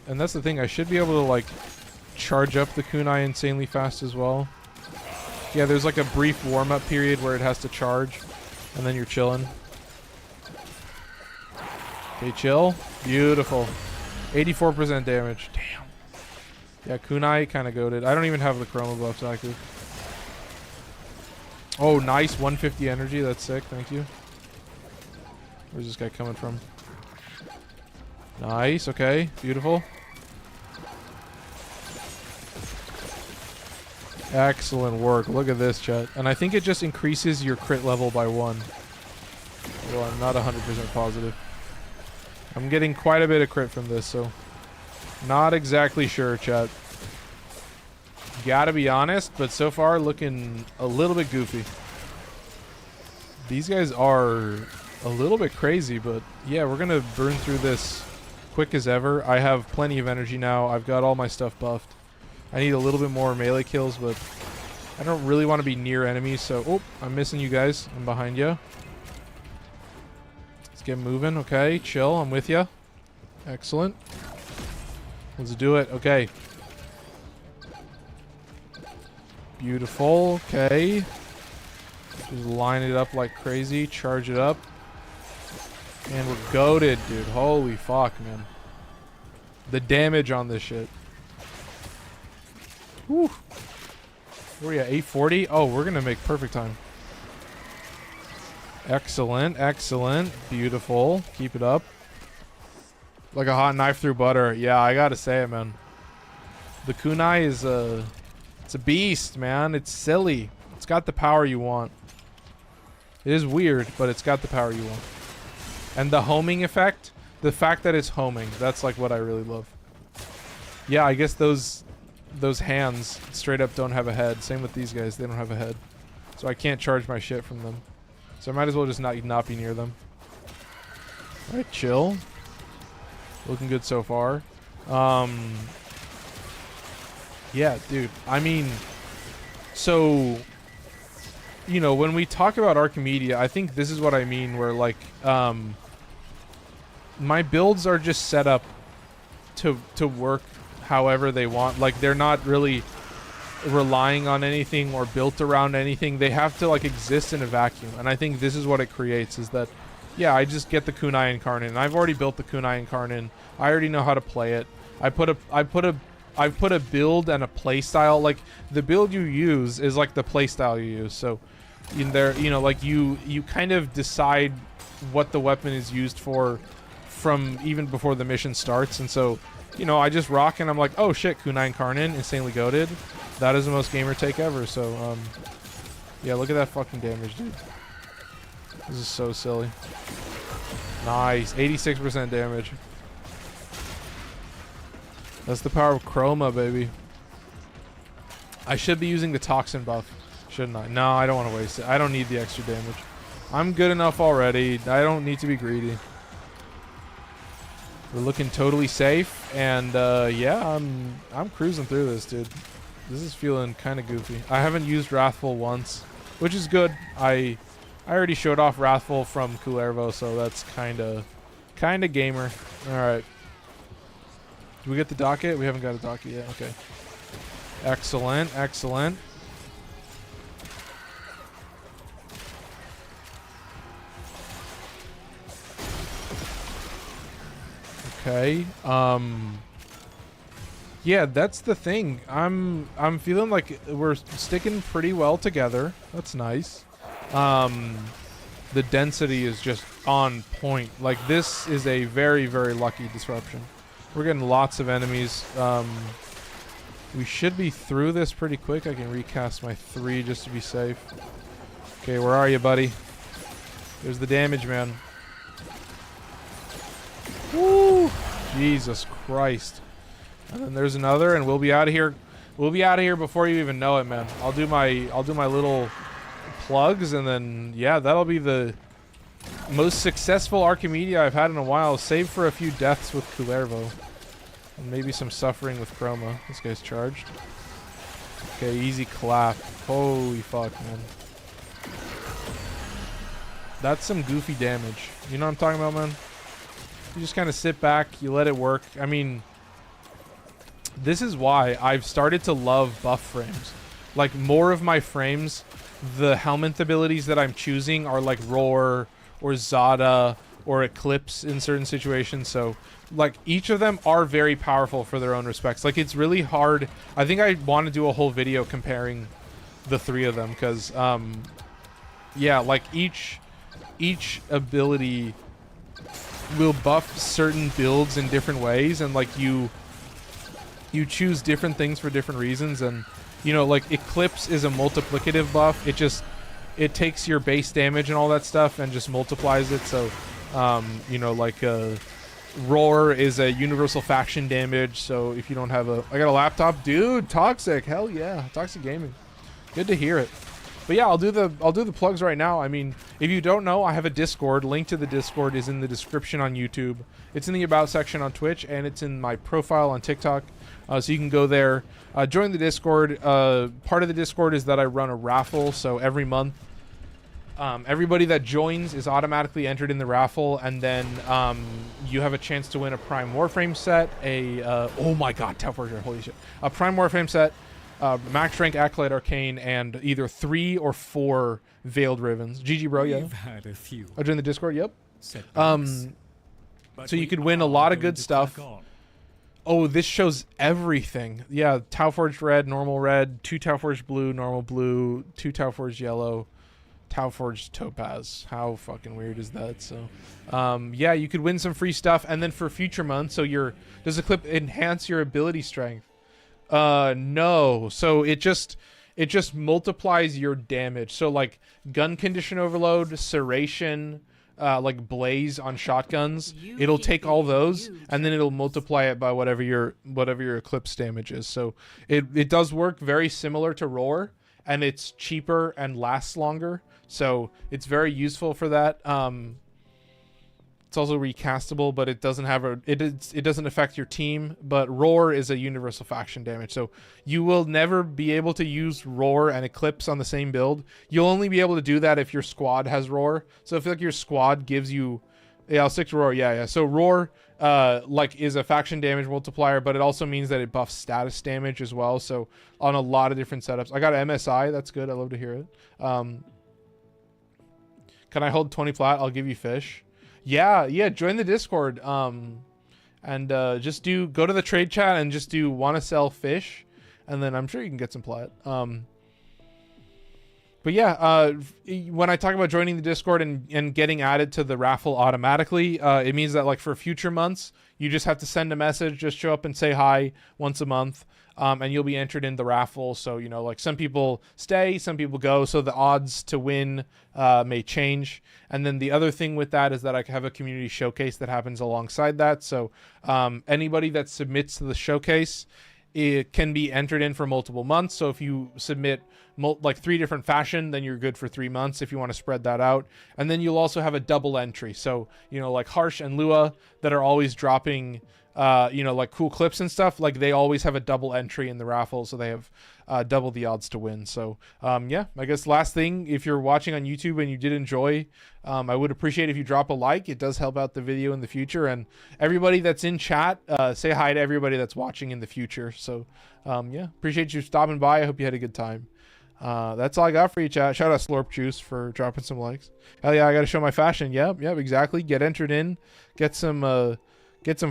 And that's the thing, I should be able to like charge up the kunai insanely fast as well. Yeah, there's like a brief warm-up period where it has to charge, and then you're chilling. Okay, chill. Beautiful. 84% damage. Damn. Yeah, kunai kind of goated. I don't even have the chroma buffs active. Oh, nice. 150 energy. That's sick. Thank you. Where's this guy coming from? Nice. Okay. Beautiful. Excellent work. Look at this, chat. And I think it just increases your crit level by 1. Well, I'm not 100% positive. I'm getting quite a bit of crit from this, so not exactly sure, chat. Gotta be honest, but so far looking a little bit goofy. These guys are a little bit crazy, but yeah, we're gonna burn through this quick as ever. I have plenty of energy now. I've got all my stuff buffed. I need a little bit more melee kills, but I don't really want to be near enemies, so... Oh, I'm missing you guys. I'm behind you. Let's get moving. Okay, chill. I'm with you. Excellent. Let's do it. Okay. Beautiful. Okay. Just line it up like crazy. Charge it up. And we're goated, dude. Holy fuck, man. The damage on this shit. Whew. Where are we at? 840? Oh, we're going to make perfect time. Excellent. Excellent. Beautiful. Keep it up. Like a hot knife through butter. Yeah, I got to say it, man. The kunai is it's a beast, man. It's silly. It's got the power you want. It is weird, but it's got the power you want. And the homing effect, the fact that it's homing, that's like what I really love. Yeah, I guess those hands straight up don't have a head. Same with these guys, they don't have a head. So I can't charge my shit from them. So I might as well just not be near them. Alright, chill. Looking good so far. Yeah, dude. I mean, so, you know, when we talk about Archimedea, I think this is what I mean, where like, my builds are just set up to work however they want. Like, they're not really relying on anything or built around anything. They have to like exist in a vacuum, and I think this is what it creates, is that yeah, I just get the Kunai Incarnon, and I've already built the Kunai Incarnon. I already know how to play it. I've put a build and a play style. Like, the build you use is like the play style you use. So in there, you know, like you kind of decide what the weapon is used for from even before the mission starts. And so, you know, I just rock and I'm like, oh shit, Kunai Incarnon, insanely goated. That is the most gamer take ever. So yeah, look at that fucking damage, dude. This is so silly. Nice, 86% damage. That's the power of Chroma, baby. I should be using the toxin buff, shouldn't I? No, I don't want to waste it. I don't need the extra damage. I'm good enough already. I don't need to be greedy. We're looking totally safe, and yeah, I'm cruising through this, dude. This is feeling kind of goofy. I haven't used Wrathful once, which is good. I already showed off Wrathful from Kullervo, so that's kind of gamer. All right. Did we get the docket? We haven't got a docket yet. Okay. Excellent, excellent. Okay. Yeah, that's the thing. I'm feeling like we're sticking pretty well together. That's nice. The density is just on point. Like, this is a very, very lucky disruption. We're getting lots of enemies. We should be through this pretty quick. I can recast my 3 just to be safe. Okay, where are you, buddy? There's the damage, man. Woo! Jesus Christ. And then there's another, and we'll be out of here. We'll be out of here before you even know it, man. I'll do my little plugs, and then yeah, that'll be the most successful Archimedea I've had in a while, save for a few deaths with Kullervo. And maybe some suffering with Chroma. This guy's charged. Okay, easy clap. Holy fuck, man. That's some goofy damage. You know what I'm talking about, man? You just kind of sit back, you let it work. I mean, this is why I've started to love buff frames. Like, more of my frames, the helmet abilities that I'm choosing are like Roar or Zada or Eclipse in certain situations. So, like, each of them are very powerful for their own respects. Like, it's really hard. I think I want to do a whole video comparing the 3 of them, because yeah, like, each ability will buff certain builds in different ways, and like you choose different things for different reasons. And you know, like, Eclipse is a multiplicative buff. It takes your base damage and all that stuff and just multiplies it. So you know, like, Roar is a universal faction damage. So if you don't have I got a laptop, dude. Toxic, hell yeah, toxic gaming. Good to hear it. But yeah, I'll do the plugs right now. I mean, if you don't know, I have a Discord. Link to the Discord is in the description on YouTube. It's in the About section on Twitch, and it's in my profile on TikTok. So you can go there, join the Discord. Part of the Discord is that I run a raffle. So every month, everybody that joins is automatically entered in the raffle, and then you have a chance to win a Prime Warframe set. Oh my God, Temporal, holy shit! A Prime Warframe set. Max rank Acolyte Arcane, and either 3 or 4 Veiled Ribbons. GG, bro. Yeah. Had a few. I joined the Discord. Yep. So you could win a lot of good stuff. Oh, this shows everything. Yeah, Tauforged Red, normal red, 2 Tauforged Blue, normal blue, 2 Tauforged Yellow, Tauforged Topaz. How fucking weird is that? So, yeah, you could win some free stuff, and then for future months, so does the clip enhance your ability strength? No. So it just multiplies your damage. So like gun condition overload, serration, like blaze on shotguns, it'll take all those and then it'll multiply it by whatever your eclipse damage is. So it does work very similar to Roar, and it's cheaper and lasts longer. So it's very useful for that. It's also recastable, but it doesn't have it doesn't affect your team. But Roar is a universal faction damage, so you will never be able to use Roar and Eclipse on the same build. You'll only be able to do that if your squad has Roar. So if like your squad gives you Yeah, I'll stick to Roar. Yeah. So Roar, like, is a faction damage multiplier, but it also means that it buffs status damage as well. So on a lot of different setups, I got an MSI. That's good. I love to hear it. Can I hold 20 plat? I'll give you fish. Yeah. Join the Discord. And just go to the trade chat and just do want to sell fish, and then I'm sure you can get some plat. But yeah, when I talk about joining the Discord and getting added to the raffle automatically, it means that, like, for future months, you just have to send a message, just show up and say hi once a month, and you'll be entered in the raffle. So, you know, like, some people stay, some people go, so the odds to win may change. And then the other thing with that is that I have a community showcase that happens alongside that. So anybody that submits to the showcase, it can be entered in for multiple months. So if you submit like 3 different fashion, then you're good for 3 months if you want to spread that out. And then you'll also have a double entry. So, you know, like Harsh and Lua that are always dropping, you know, like cool clips and stuff, like they always have a double entry in the raffle. So they have double the odds to win. So yeah, I guess last thing, if you're watching on YouTube and you did enjoy, I would appreciate if you drop a like. It does help out the video in the future. And everybody that's in chat, say hi to everybody that's watching in the future. So yeah, appreciate you stopping by. I hope you had a good time. That's all I got for you, chat. Shout out Slurp Juice for dropping some likes. Hell yeah, I gotta show my fashion. Yep, exactly. Get entered in, get some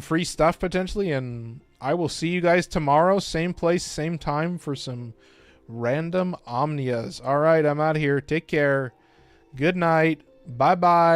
free stuff potentially, and I will see you guys tomorrow, same place, same time, for some random Omnias. All right, I'm out of here. Take care. Good night. Bye bye.